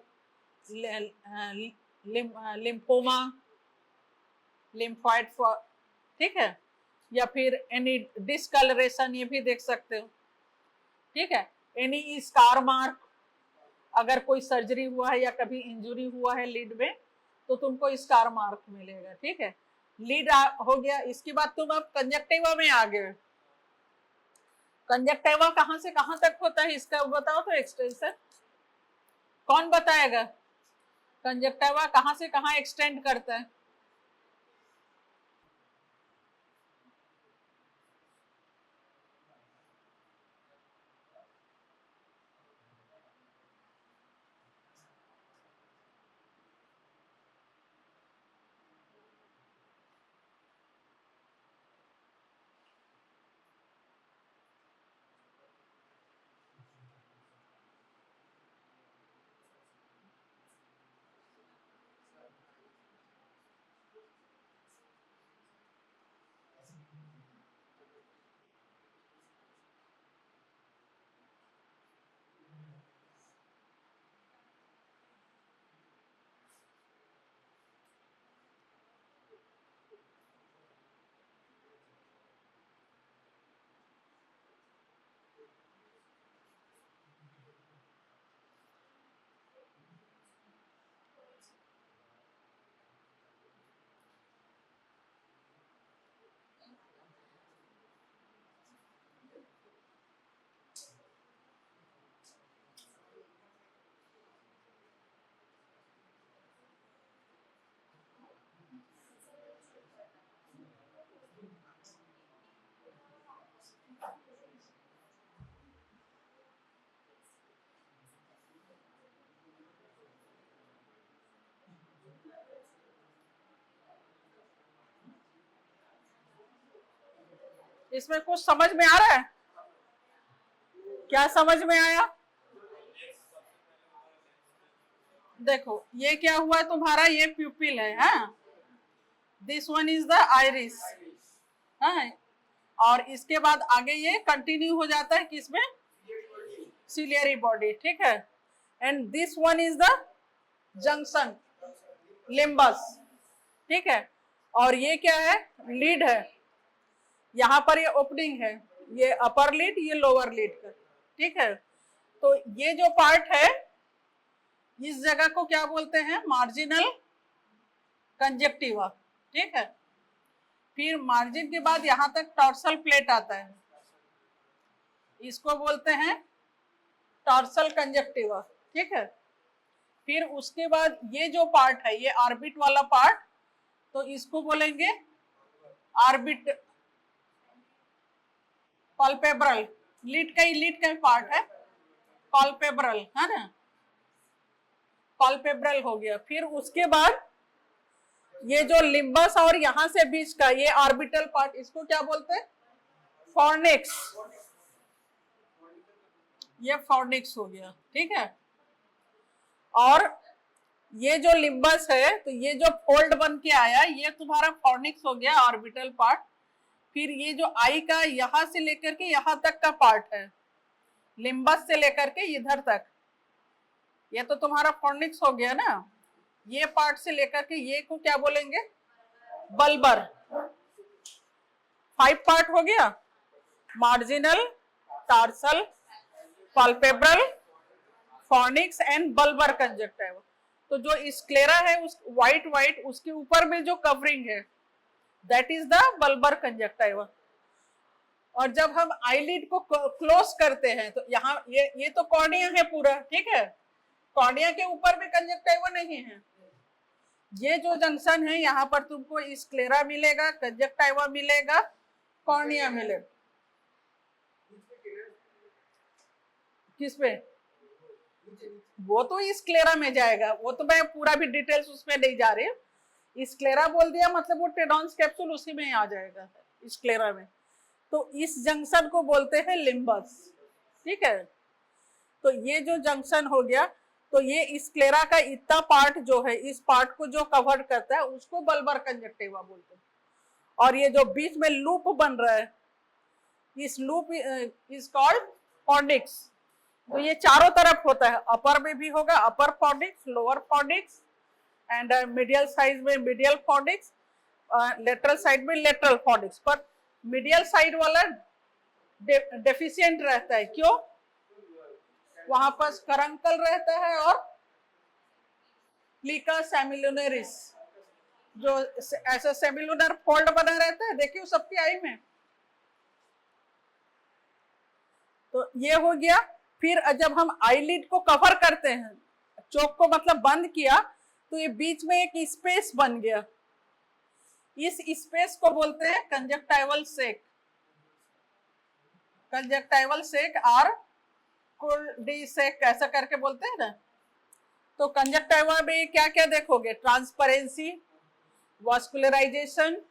lymphoma, lymphoid, ठीक है। या फिर एनी डिस्कलरेशन, ये भी देख सकते हो, ठीक है। एनी स्कार मार्क, अगर कोई सर्जरी हुआ है या कभी इंजुरी हुआ है लीड में तो तुमको स्कार मार्क मिलेगा, ठीक है। लीड हो गया। इसके बाद तुम अब कंजक्टिवा में आ गए। कंजक्टिवा कहां से कहां तक होता है इसका बताओ तो एक्सटेंशन, कौन बताएगा? कंजक्टिवा कहां से कहां एक्सटेंड करता है? इसमें कुछ समझ में आ रहा है? क्या समझ में आया? देखो ये क्या हुआ तुम्हारा, ये प्यूपिल है, हाँ? This one is the iris, हाँ? और इसके बाद आगे ये कंटिन्यू हो जाता है किसमें, सिलियरी बॉडी, ठीक है। And this one is the junction, limbus, ठीक है। और ये क्या है, लीड है, यहाँ पर ये ओपनिंग है, ये अपर लीड, ये लोअर लीड का, ठीक है। तो ये जो पार्ट है इस जगह को क्या बोलते हैं, मार्जिनल कंजक्टिवा, ठीक है। फिर मार्जिन के बाद यहां तक टॉर्सल प्लेट आता है, इसको बोलते हैं टॉर्सल कंजक्टिवा, ठीक है। फिर उसके बाद ये जो पार्ट है, ये ऑर्बिट वाला पार्ट, तो इसको बोलेंगे ऑर्बिट पल्पेब्रल, लीड का ही पार्ट है, पल्पेब्रल, है ना, पल्पेब्रल हो गया। फिर उसके बाद ये जो लिम्बस और यहां से बीच का ये ऑर्बिटल पार्ट, इसको क्या बोलते हैं, फॉर्निक्स, ये फॉर्निक्स हो गया, ठीक है। और ये जो लिम्बस है, तो ये जो फोल्ड बन के आया, ये तुम्हारा फॉर्निक्स हो गया, ऑर्बिटल पार्ट। फिर ये जो आई का यहां से लेकर के यहां तक का पार्ट है, लिम्बस से लेकर के इधर तक, ये तो तुम्हारा फॉर्निक्स हो गया ना। ये पार्ट से लेकर के ये को क्या बोलेंगे? बल्बर। 5 पार्ट हो गया, marginal, tarsal, palpebral, fornix and bulbar conjunctiva. तो जो स्क्लेरा है उस व्हाइट उसके ऊपर में जो कवरिंग है, that is the bulbar conjunctiva. और जब हम आईलिड को क्लोज करते हैं तो यहाँ ये तो कॉर्निया है पूरा, ठीक है, कॉर्निया के ऊपर में कंजक्टिवा नहीं है। ये जो जंक्शन है यहाँ पर तुमको स्क्लेरा मिलेगा, कंजक्टिवा मिलेगा, कॉर्निया मिलेगा। किस पे? वो तो स्क्लेरा में जाएगा, वो तो मैं पूरा भी डिटेल्स उसमें नहीं जा रही। स्क्लेरा बोल दिया मतलब वो टेडॉन्स कैप्सूल उसी में आ जाएगा स्क्लेरा में। तो इस जंक्शन को बोलते हैं लिम्बस, ठीक है। तो ये जो जंक्शन हो गया, तो ये स्क्लेरा का इतना पार्ट जो है, इस पार्ट को जो कवर करता है उसको बल्बर कंजक्टिवा बोलते हैं। और ये जो बीच में लूप बन रहा है, इस लूप इज कॉल्ड फॉर्निक्स। तो ये चारों तरफ होता है, अपर में भी होगा upper fornix, lower fornix, and medial side में मीडियल फॉर्निक्स, लेटरल साइड में लेटरल फॉर्निक्स। पर मीडियल साइड वाला डेफिशिएंट रहता है, क्यों? वहां पर करंकल रहता है और प्लीका सेमिलुनरिस, जो ऐसा सेमिलुनर फोल्ड बना रहता है, देखिए सबकी आई में। तो ये हो गया। फिर जब हम आईलिड को कवर करते हैं, चोक को मतलब बंद किया, तो ये बीच में एक स्पेस बन गया, इस स्पेस को बोलते हैं कंजक्टिवल सेक। कंजक्टिवल सेक और कुल्डी सेक ऐसा करके बोलते हैं ना। तो कंजक्टिवा में क्या क्या देखोगे? Transparency, vascularisation,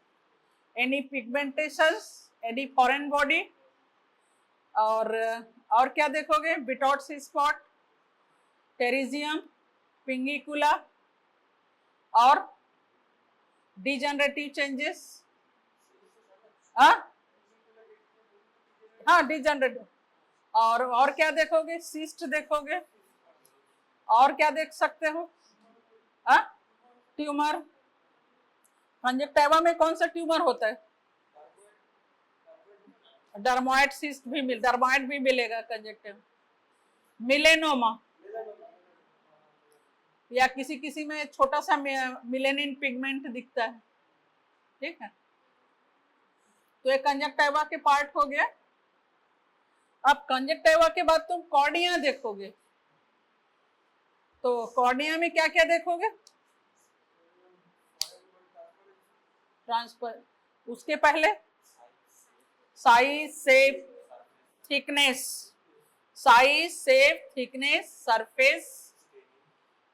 any pigmentation, any foreign body, और क्या देखोगे? बिटॉट्स स्पॉट, टेरिजियम, पिंगिकुला, और डिजनरेटिव चेंजेस। हाँ डिजनरेटिव। और क्या देखोगे? सिस्ट देखोगे। और क्या देख सकते हो? ट्यूमर। कंजक्टिवा में कौन सा ट्यूमर होता है? डर्मोइड सिस्ट भी डर्मोइड भी मिलेगा कंजक्टिवा। मिलेनोमा, या किसी में छोटा सा मिलेनिन पिगमेंट दिखता है, ठीक है। तो ये कंजक्टिवा के पार्ट हो गया। अब कंजक्टिवा के बाद तुम कॉर्निया देखोगे। तो कॉर्निया में क्या क्या देखोगे? ट्रांसफर, उसके पहले size, shape, thickness, size, shape, thickness, surface,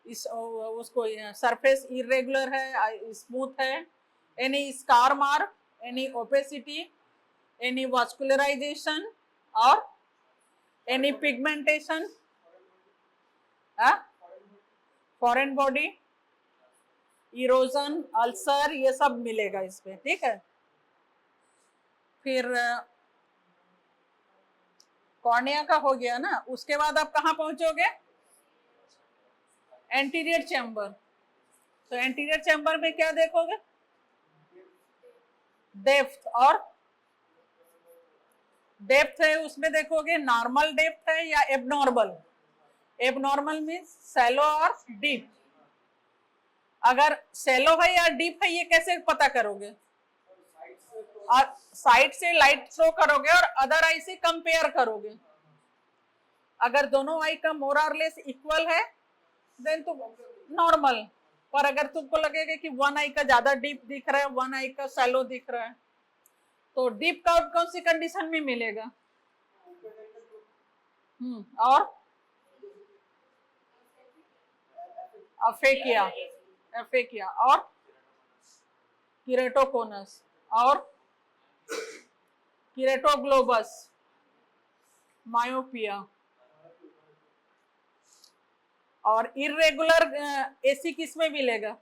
उसको सरफेस इरेगुलर है, स्मूथ है, any scar mark, any opacity, any vascularisation, और any pigmentation, foreign body, erosion, ulcer, ये सब मिलेगा इसमें, ठीक है। फिर कॉर्निया का हो गया ना। उसके बाद आप कहाँ पहुंचोगे? Anterior chamber. तो एंटीरियर चैम्बर में क्या देखोगे? डेप्थ, और डेप्थ है उसमें देखोगे नॉर्मल डेप्थ है या एबनॉर्मल। एबनॉर्मल मीन्स सैलो और डीप। अगर सैलो है या डीप है ये कैसे पता करोगे? और साइड से लाइट थ्रो करोगे और अदर आई से कंपेयर करोगे। अगर दोनों आई का मोर और लेस इक्वल है देन तो नॉर्मल। पर अगर तुमको लगेगा कि वन आई का ज्यादा डीप दिख रहा है, वन आई का सैलो दिख रहा है, तो डीप का कौन सी कंडीशन में मिलेगा? और अफेकिया, एफेकिया, और किरेटोकोनस, और किरेटोग्लोबस, मायोपिया, और इरेगुलर एसी किस में मिलेगा?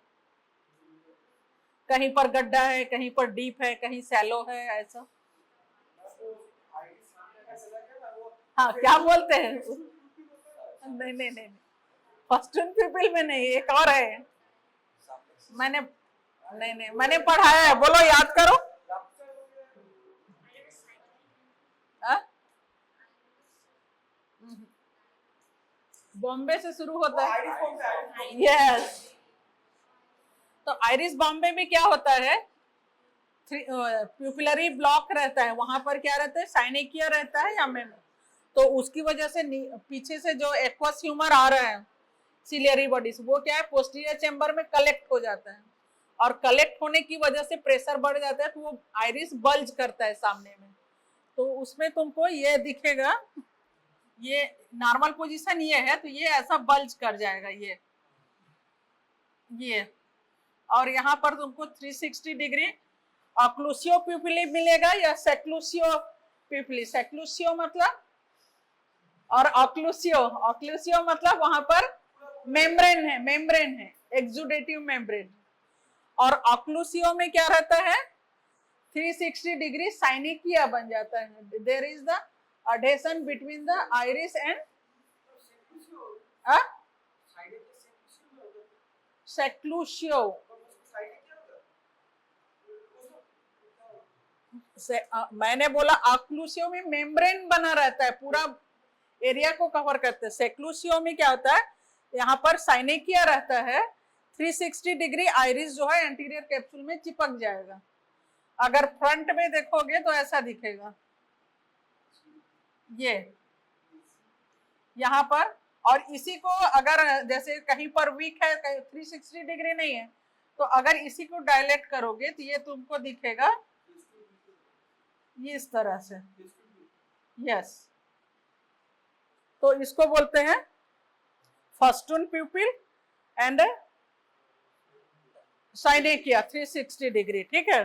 कहीं पर गड्ढा है, कहीं पर डीप है, कहीं सैलो है, ऐसा। हाँ, क्या बोलते हैं? नहीं नहीं नहीं, फर्स्ट पीपल में नहीं, एक और है। मैंने नहीं नहीं मैंने पढ़ाया है, बोलो याद करो। बॉम्बे से शुरू होता है। यस, तो आइरिस बॉम्बे में क्या होता है, प्यूपिलरी ब्लॉक रहता है, वहां पर क्या रहता है, साइनेकिया रहता है या मेम, तो उसकी वजह से पीछे से जो एक्वस ह्यूमर आ रहा है सिलियरी बॉडी से, वो क्या है, पोस्टीरियर चेंबर में कलेक्ट हो जाता है, और कलेक्ट होने की वजह से प्रेशर बढ़ जाता है, तो वो आइरिस बल्ज करता है सामने में। तो उसमें तुमको ये दिखेगा, ये नॉर्मल पोजीशन ये है, तो ये ऐसा बल्ज कर जाएगा ये और यहाँ पर तुमको 360 डिग्री ऑक्लूसियो प्यूपिली मिलेगा या सेक्लूसियो प्यूपिली। सेक्लूसियो मतलब और ऑक्लूसियो मतलब वहां पर मेम्ब्रेन है एक्सुडेटिव मेम्ब्रेन, और ऑक्लूसियो में क्या रहता है, 360 डिग्री साइनेकिया बन जाता है। There is the adhesion between the iris and seclusio। मैंने बोला ऑक्लूसियो में मेम्ब्रेन बना रहता है, पूरा एरिया को कवर करते हैं। सेक्लूसियो में क्या होता है, यहाँ पर साइनेकिया रहता है, 360 डिग्री आइरिस जो है एंटीरियर कैप्सूल में चिपक जाएगा। अगर फ्रंट में देखोगे तो ऐसा दिखेगा, ये यहाँ पर। और इसी को अगर जैसे कहीं पर वीक है, 360 डिग्री नहीं है, तो अगर इसी को डायलेट करोगे तो ये तुमको दिखेगा ये इस तरह से। यस, तो इसको बोलते हैं फर्स्टून प्यूपिल एंड साइनेकिया 360 डिग्री। ठीक है,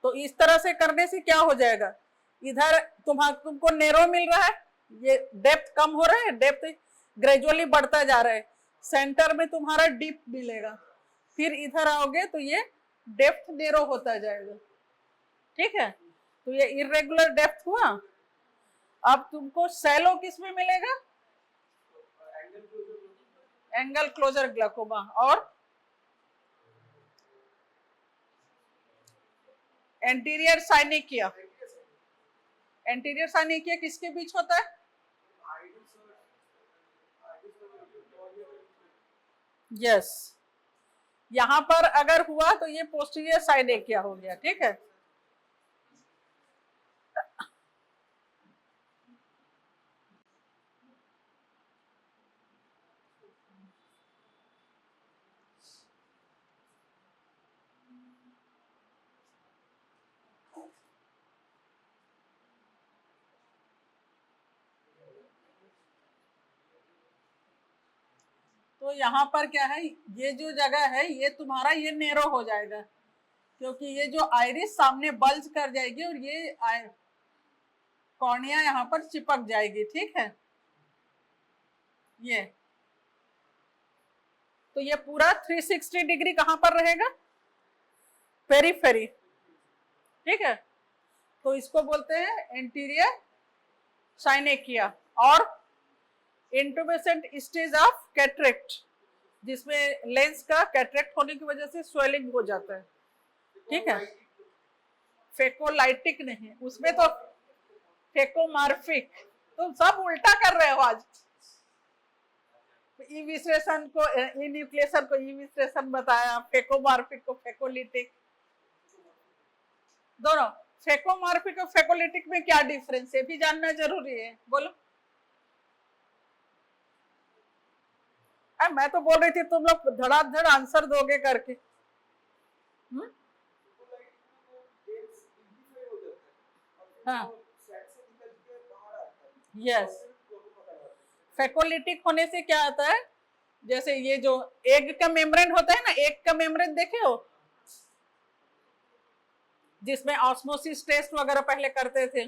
तो इस तरह से करने से क्या हो जाएगा, इधर तुमको नेरो मिल रहा है, ये डेप्थ कम हो रहा है, डेप्थ ग्रेजुअली बढ़ता जा रहा है, सेंटर में तुम्हारा डीप मिलेगा, फिर इधर आओगे तो ये डेप्थ नेरो होता जाएगा। ठीक है, तो ये इरेगुलर डेप्थ हुआ। अब तुमको सैलो किस में मिलेगा, एंगल क्लोजर ग्लाइकोमा, और एंटीरियर साइनेकिया। एंटीरियर साइनेकिया किसके बीच होता है, यस, यहां पर अगर हुआ तो ये पोस्टीरियर साइनेकिया हो गया। ठीक है, तो यहाँ पर क्या है, ये जो जगह है ये तुम्हारा ये नेरो हो जाएगा, क्योंकि ये जो आइरिस सामने बल्ज कर जाएगी और ये कॉर्निया यहाँ पर चिपक जाएगी। ठीक है, ये तो ये पूरा 360 डिग्री कहाँ पर रहेगा, पेरीफेरी। ठीक है, तो इसको बोलते हैं एंटीरियर साइनेकिया। और इंटुबेसेंट स्टेज ऑफ कैटरेक्ट, जिसमें लेंस का कैटरेक्ट होने की वजह से स्वेलिंग हो जाता है। ठीक है, फेकोलाइटिक नहीं, उसमें तो फेकोमार्फिक। तुम सब उल्टा कर रहे हो आज, ई विश्लेषण को ई न्यूक्लिएशन को ई विश्लेषण बताया, फेकोमार्फिक को फेकोलिटिक, दोनों। फेकोमार्फिक और फेकोलिटिक में क्या डिफरेंस है भी जानना जरूरी है, बोलो। मैं तो बोल रही थी तुम लोग धड़ाधड़ आंसर दोगे करके। हाँ, यस, फेकोलिटिक होने से क्या आता है, जैसे ये जो एग का मेम्ब्रेन होता है ना, एग का मेम्ब्रेन देखे हो, जिसमें ऑस्मोसिस टेस्ट वगैरह पहले करते थे,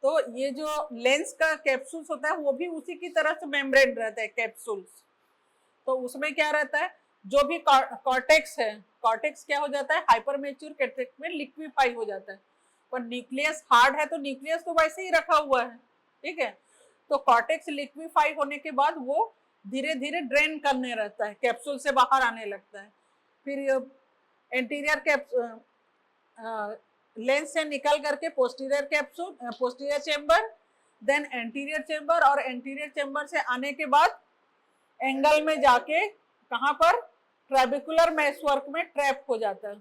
तो ये जो लेंस का कैप्सूल्स होता है वो भी उसी की तरह से मेम्ब्रेन रहता है कैप्सूल्स। तो उसमें क्या रहता है, जो भी कॉर्टेक्स है, कॉर्टेक्स क्या हो जाता है, हाइपर मैच्योर कैटरेक्ट में लिक्विफाई हो जाता है। पर न्यूक्लियस हार्ड है तो न्यूक्लियस तो वैसे ही रखा हुआ है, ठीक है। तो कॉर्टेक्स लिक्विफाई होने के बाद वो धीरे धीरे ड्रेन करने रहता है, कैप्सूल से बाहर आने लगता है। फिर एंटीरियर लेंस से निकल करके posterior capsule, posterior chamber, then anterior chamber, और एंटीरियर चेंबर से आने के बाद एंगल में जाके कहां पर, ट्रेबिकुलर मेसवर्क में ट्रैप हो जाता है।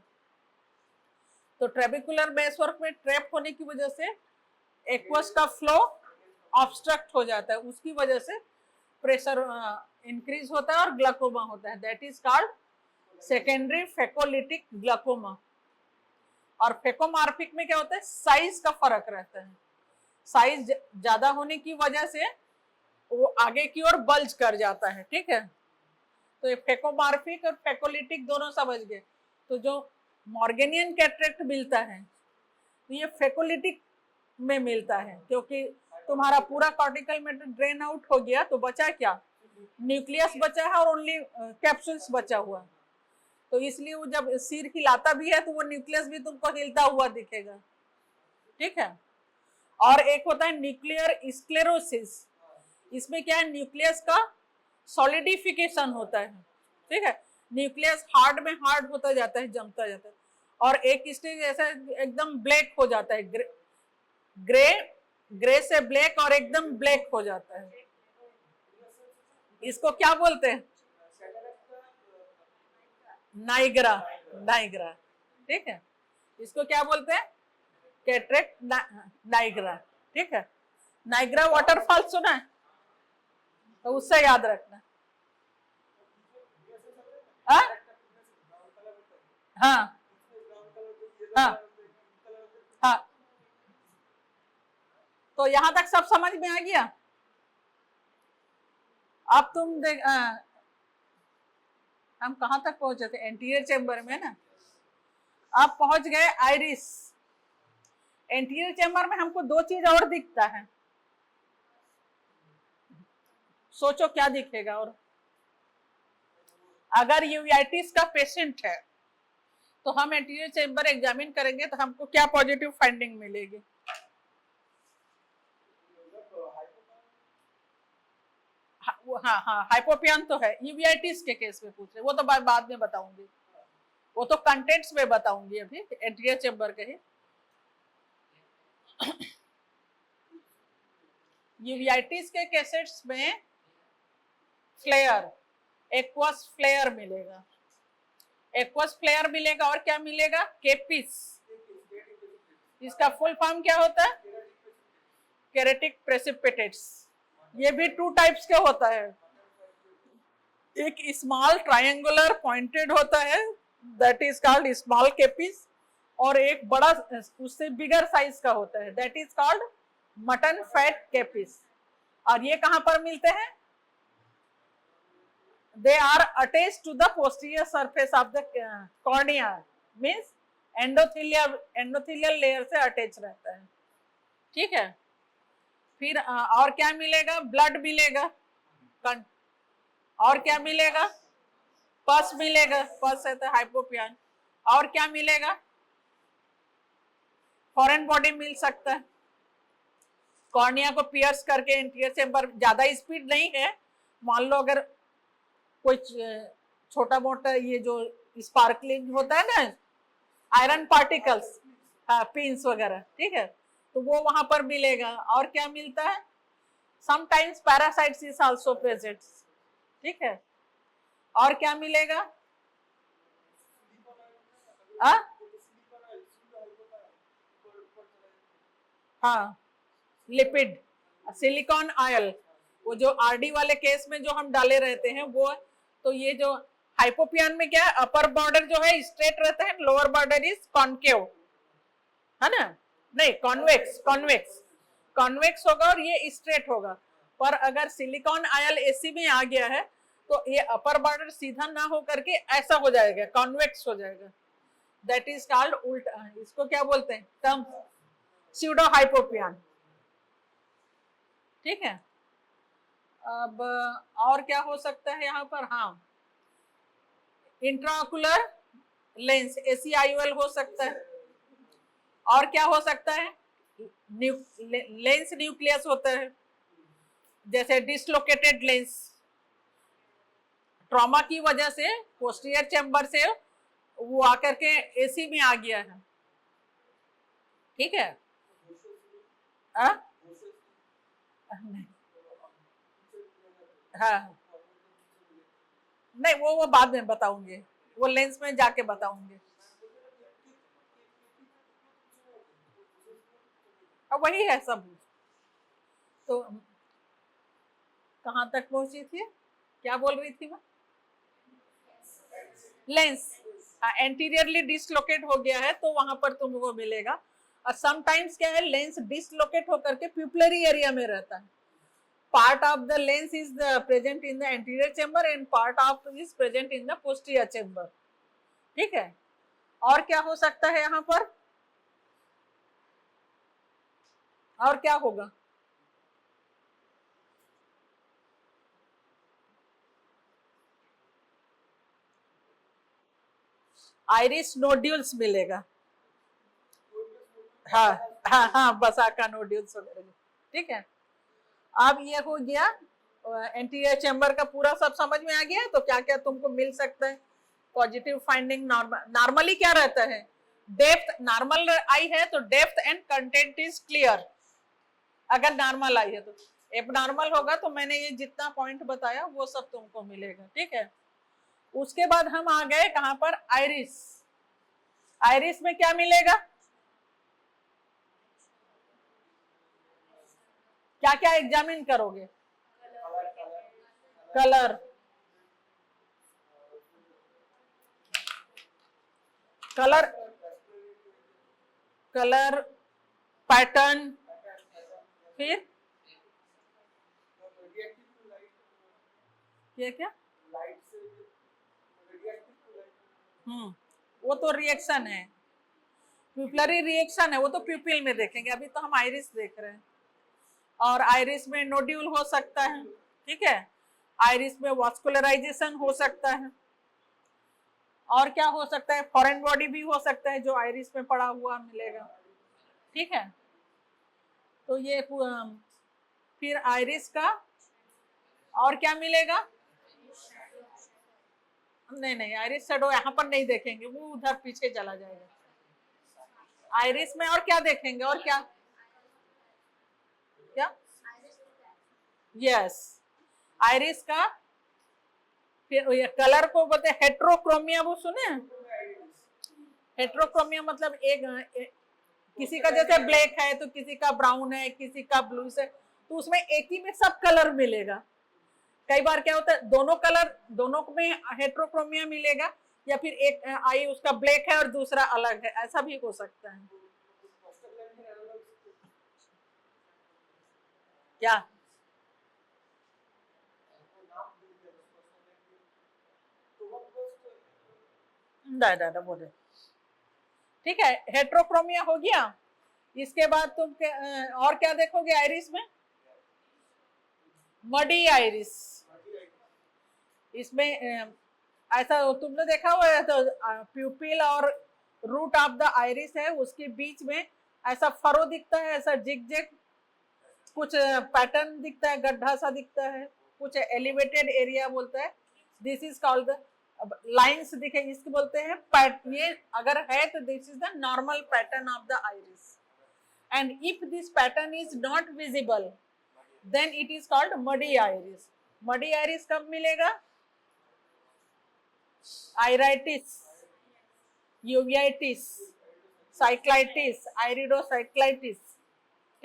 तो ट्रेबिकुलर मेसवर्क में ट्रैप होने की वजह से एक्वस का फ्लो ऑब्स्ट्रक्ट हो जाता है, उसकी वजह से प्रेशर इंक्रीज होता है और ग्लाकोमा होता है। That is called secondary phacolytic glaucoma. और फेकोमार्फिक में क्या होता है, साइज का फर्क रहता है। साइज ज्यादा होने की वजह से वो आगे की ओर बल्ज कर जाता है, ठीक है। तो ये फेकोमार्फिक और फेकोलिटिक दोनों समझ गए। तो जो मॉर्गेनियन कैटरेक्ट मिलता है तो ये फेकोलिटिक में मिलता है, क्योंकि तुम्हारा पूरा कॉर्टिकल मैटर ड्रेन आउट हो गया, तो बचा क्या, न्यूक्लियस बचा है और ओनली कैप्सूल्स बचा हुआ। तो इसलिए वो जब सिर हिलाता भी है तो वो न्यूक्लियस भी तुमको हिलता हुआ दिखेगा, ठीक है। और एक होता है न्यूक्लियर स्क्लेरोसिस। इसमें क्या है, न्यूक्लियस का सॉलिडिफिकेशन होता है, ठीक है। न्यूक्लियस हार्ड में हार्ड होता जाता है, जमता जाता है, और एक स्टेज ऐसा एकदम ब्लैक हो जाता है, ग्रे से ब्लैक और एकदम ब्लैक हो जाता है। इसको क्या बोलते हैं, नाइग्रा, नाइग्रा, ठीक है। इसको क्या बोलते हैं, कैटरेक्ट नाइग्रा, ठीक है। नाइग्रा वाटरफॉल सुना है, तो उससे याद रखना। हाँ हाँ हाँ हाँ। तो यहां तक सब समझ में आ गया। अब तुम देख, हम कहां तक पहुंचे थे, एंटीरियर चेंबर में ना। आप पहुंच गए आइरिस। एंटीरियर चेंबर में हमको दो चीज और दिखता है, सोचो क्या दिखेगा। और अगर यूवेटिस का पेशेंट है तो हम एंटीरियर चेंबर एग्जामिन करेंगे तो हमको क्या पॉजिटिव फाइंडिंग मिलेगी। हाँ हाँ, हाइपोपियन तो है, यूवेटिस के केस में पूछ रहे, वो तो बाद में बताऊंगी, वो तो कंटेंट्स में बताऊंगी, अभी एंटीरियर चेंबर के ही। यूवेटिस के केसेस में फ्लेयर, एक्वस फ्लेयर मिलेगा, एक्वस फ्लेयर मिलेगा, और क्या मिलेगा, केपिस। इसका फुल फॉर्म क्या होता है, केरेटिक प्रेसिपिटेट्स। ये भी टू टाइप्स के होता है, एक स्मॉल ट्रायंगुलर पॉइंटेड होता है, that is called small KPs, और एक बड़ा उससे बिगर साइज का होता है, that is called mutton fat KPs. और ये कहां पर मिलते हैं, they are attached to the posterior surface of the cornea, means endothelial layer से अटैच रहता है, ठीक है। फिर और क्या मिलेगा, ब्लड मिलेगा, और क्या मिलेगा, पस मिलेगा, पस है तो हाइपोपियन। और क्या मिलेगा, फॉरेन बॉडी मिल सकता है, कॉर्निया को पियर्स करके एंटीरियर चेंबर। ज्यादा स्पीड नहीं है, मान लो अगर कोई छोटा मोटा ये जो स्पार्कलिंग होता है ना, आयरन पार्टिकल्स, पिंस वगैरह, ठीक है, तो वो वहां पर मिलेगा। और क्या मिलता है, sometimes parasites is also present, ठीक है। और क्या मिलेगा, हाँ, लिपिड, सिलिकॉन ऑयल, वो जो आरडी वाले केस में जो हम डाले रहते हैं वो। तो ये जो हाइपोपियन में क्या है, अपर बॉर्डर जो है स्ट्रेट रहता है, लोअर बॉर्डर इज कॉन्केव, है ना, नहीं कॉन्वेक्स, कॉन्वेक्स, कॉन्वेक्स होगा और ये स्ट्रेट होगा। पर अगर सिलिकॉन ऑयल एसी में आ गया है तो ये अपर बॉर्डर सीधा ना हो करके ऐसा हो जाएगा, कॉन्वेक्स हो जाएगा, दैट इज कॉल्ड उल्टा। इसको क्या बोलते हैं, टर्म स्यूडो हाइपोपियन, ठीक है। अब और क्या हो सकता है यहाँ पर, हाँ इंट्राओकुलर लेंस ACIOL हो सकता है। और क्या हो सकता है, लेंस न्यूक्लियस होता है, जैसे डिसलोकेटेड लेंस, ट्रॉमा की वजह से पोस्टीरियर चैम्बर से वो आकर के AC में आ गया है। ठीक है। नहीं, हाँ नहीं, वो बाद में बताऊंगे, वो लेंस में जाके बताऊंगे। अब वही है सब। तो कहाँ तक पहुंची थी, क्या बोल रही थी मैं? लेंस एंटीरियरली डिसलोकेट हो गया है तो वहां पर तुमको मिलेगा। और समटाइम्स क्या है, लेंस डिसलोकेट होकर के प्यूपिलरी एरिया में रहता है। Part of the lens is present in the anterior chamber and part of is present in the posterior chamber. ठीक है। और क्या हो सकता है यहाँ पर, और क्या होगा? आइरिस नोड्यूल्स मिलेगा। हाँ हाँ हाँ, बसा का नोड्यूल्स वगैरह। ठीक है। अब ये हो गया एंटीरियर चेम्बर का पूरा सब समझ में आ गया। तो क्या क्या तुमको मिल सकता है पॉजिटिव फाइंडिंग? नॉर्मली क्या रहता है, डेप्थ, नॉर्मल आई है तो depth and content is clear, अगर नॉर्मल आई है तो। एबनॉर्मल होगा तो मैंने ये जितना पॉइंट बताया वो सब तुमको मिलेगा। ठीक है। उसके बाद हम आ गए कहां पर, आइरिस। आइरिस में क्या मिलेगा, क्या क्या एग्जामिन करोगे? कलर, कलर, कलर पैटर्न, फिर ये क्या, वो तो रिएक्शन है, प्यूपिलरी रिएक्शन है, वो तो प्यूपिल में देखेंगे, अभी तो हम आइरिस देख रहे हैं। और आइरिस में नोड्यूल हो सकता है। ठीक है। आइरिस में वास्कुलराइजेशन हो सकता है। और क्या हो सकता है, फॉरेन बॉडी भी हो सकता है जो आइरिस में पड़ा हुआ मिलेगा। ठीक है। तो ये फिर आइरिस का और क्या मिलेगा? नहीं नहीं, आइरिस शैडो यहाँ पर नहीं देखेंगे, वो उधर पीछे चला जाएगा। आइरिस में और क्या देखेंगे, और क्या क्या? यस, आइरिस का फिर ये कलर को बोलते हैं हेट्रोक्रोमिया, वो सुने? हेट्रोक्रोमिया मतलब एक किसी का जैसे ब्लैक है तो किसी का ब्राउन है, किसी का ब्लू है, तो उसमें एक ही में सब कलर मिलेगा। कई बार क्या होता है, दोनों कलर, दोनों में हेट्रोक्रोमिया मिलेगा, या फिर एक आई उसका ब्लैक है और दूसरा अलग है, ऐसा भी हो सकता है। क्या? बोले। ठीक है, हेट्रोक्रोमिया हो गया। इसके बाद तुम और क्या देखोगे आइरिस में? Muddy iris. इसमें ऐसा तुमने देखा हुआ है, तो प्यूपिल और रूट ऑफ द आइरिस है, उसके बीच में ऐसा फरो दिखता है, ऐसा जिग, कुछ पैटर्न दिखता है, गड्ढा सा दिखता है, कुछ एलिवेटेड एरिया बोलता है, this is called the lines दिखे, इसको बोलते हैं ये अगर है तो this is the normal pattern of the iris. And if this pattern is not visible then it is called muddy iris. Muddy iris कब मिलेगा? Iritis, uveitis, cyclitis, iridocyclitis.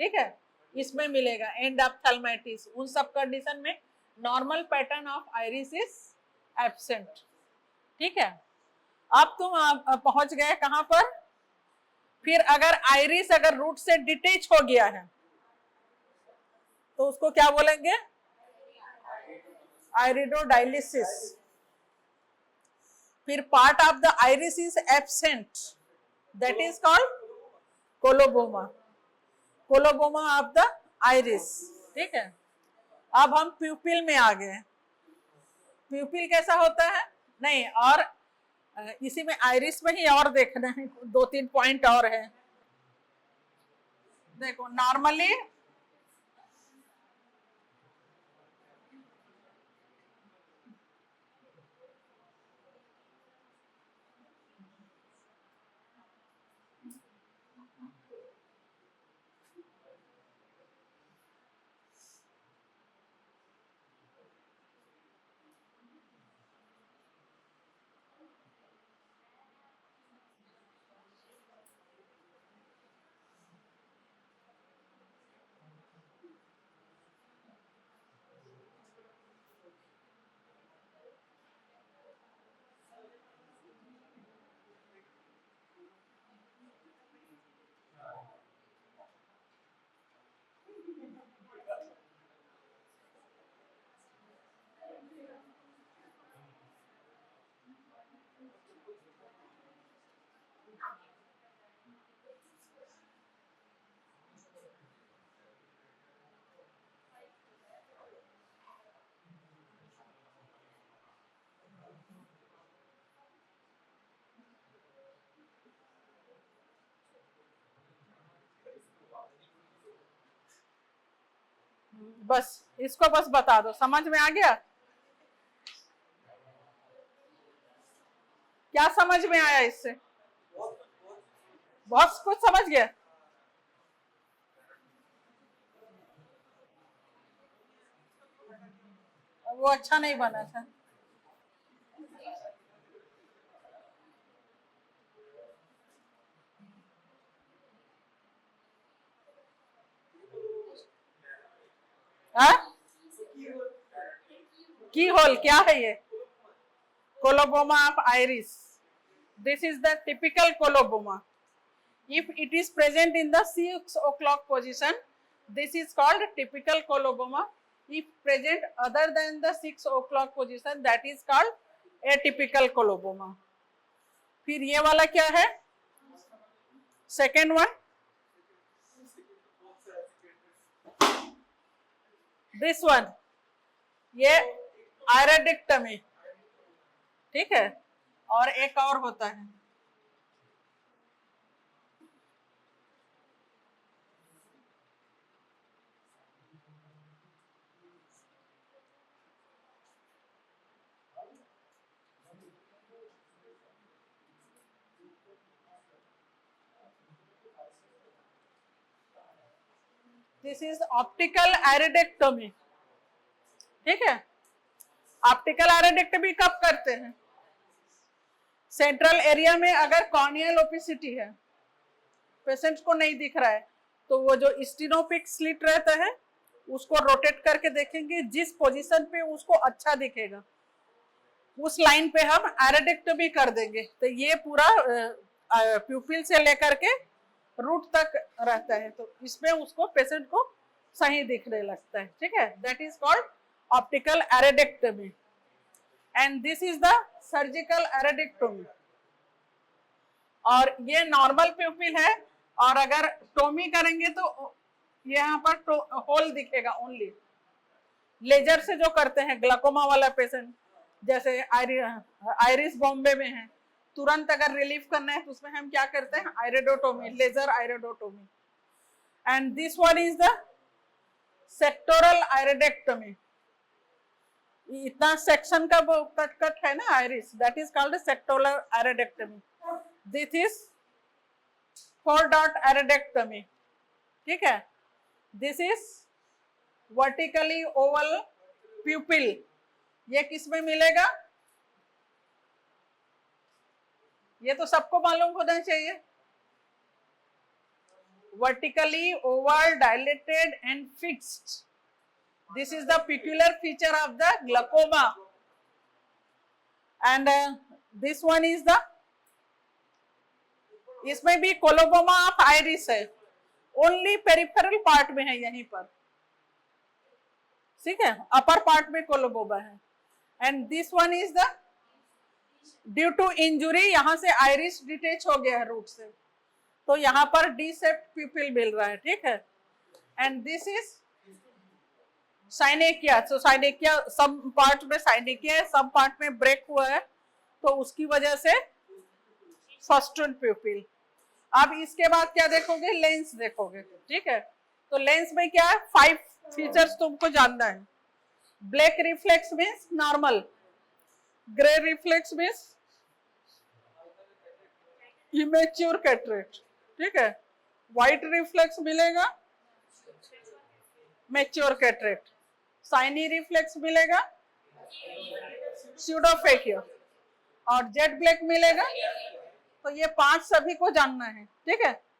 ठीक है, इसमें मिलेगा। एंड ऑप्थेल्माइटिस, उन सब कंडीशन में normal pattern of iris is absent. ठीक है। अब तुम पहुंच गए कहां पर? फिर अगर आइरिस अगर रूट से डिटेच हो गया है तो उसको क्या बोलेंगे? आइरिडोडायलिसिस। फिर part of the iris is absent, that is called coloboma. Coloboma of the iris. ठीक है, अब हम प्यूपिल में आ गए। प्यूपिल कैसा होता है, नहीं और इसी में आइरिस में ही और देखना है, 2-3 पॉइंट और है। देखो नॉर्मली बस इसको बस बता दो, समझ में आ गया? क्या समझ में आया इससे? बहुत कुछ समझ गया। वो अच्छा नहीं बना था। की होल क्या है ये? Coloboma of iris, this is the typical coloboma. If it is present in the 6 o'clock position, this is called typical coloboma. If present other than the 6 o'clock position, that is called atypical coloboma. फिर ये वाला क्या है? Second one, this one, ये आयरेडिक्टमी, ठीक है। और एक और होता है, दिस इज ऑप्टिकल आयरेडेक्टोमी, ठीक है। ऑप्टिकल आयरेडेक्टोमी कब करते हैं? सेंट्रल एरिया में अगर कॉर्नियल ओपेसिटी है, पेशेंट को नहीं दिख रहा है, तो वो जो स्टेनोपिक स्लिट रहता है उसको रोटेट करके देखेंगे, जिस पोजीशन पे उसको अच्छा दिखेगा उस लाइन पे हम आयरेडेक्टोमी कर देंगे। तो ये पूरा प्यूपिल से लेकर के रूट तक रहता है, तो इसमें उसको पेशेंट को सही दिखने लगता है, ठीक है। That is called optical iridectomy and this is the surgical iridectomy. और ये नॉर्मल प्यूपिल है, और अगर टोमी करेंगे तो यहाँ पर होल दिखेगा ओनली। लेजर से जो करते हैं ग्लाकोमा वाला पेशेंट, जैसे आइरिस बॉम्बे में है, तुरंत अगर रिलीफ करना है तो उसमें हम क्या करते हैं? Iridotomy, laser iridotomy. And this one is the sectoral iridectomy. इतना सेक्शन का वो कट है ना iris, that is called sectoral iridectomy. This is 4 dot iridectomy, ठीक है। This is vertically oval pupil. ये किस में मिलेगा? ये तो सबको मालूम होना चाहिए। Vertically Oval, dilated and fixed, this is the peculiar feature of the glaucoma. And this one is the, इसमें भी कोलोबोमा ऑफ आइरिस है, ओनली पेरिफेरल पार्ट में है यहीं पर, ठीक है। अपर पार्ट में कोलोबोमा है। And this one is the due to injury, यहां से आइरिस डिटेच हो गया है रूट से, तो यहां पर डी शेप्ड प्यूपिल मिल रहा है, ठीक है। एंड दिस इज साइनेकिया, तो साइनेकिया सब पार्ट में साइनेकिया है, सब पार्ट में ब्रेक हुआ है, तो उसकी वजह से फर्स्टेड प्यूपिल। अब इसके बाद क्या देखोगे, लेंस देखोगे, ठीक है। तो लेंस में क्या है, 5 फीचर्स तुमको जानना है। Black reflex means normal, grey reflex means immature cataract, ठीक है। व्हाइट रिफ्लेक्स मिलेगा मैच्योर कैटरेक्ट, साइनी रिफ्लेक्स मिलेगा स्यूडोफेकिया, और जेट ब्लैक मिलेगा। तो ये 5 सभी को जानना है, ठीक है।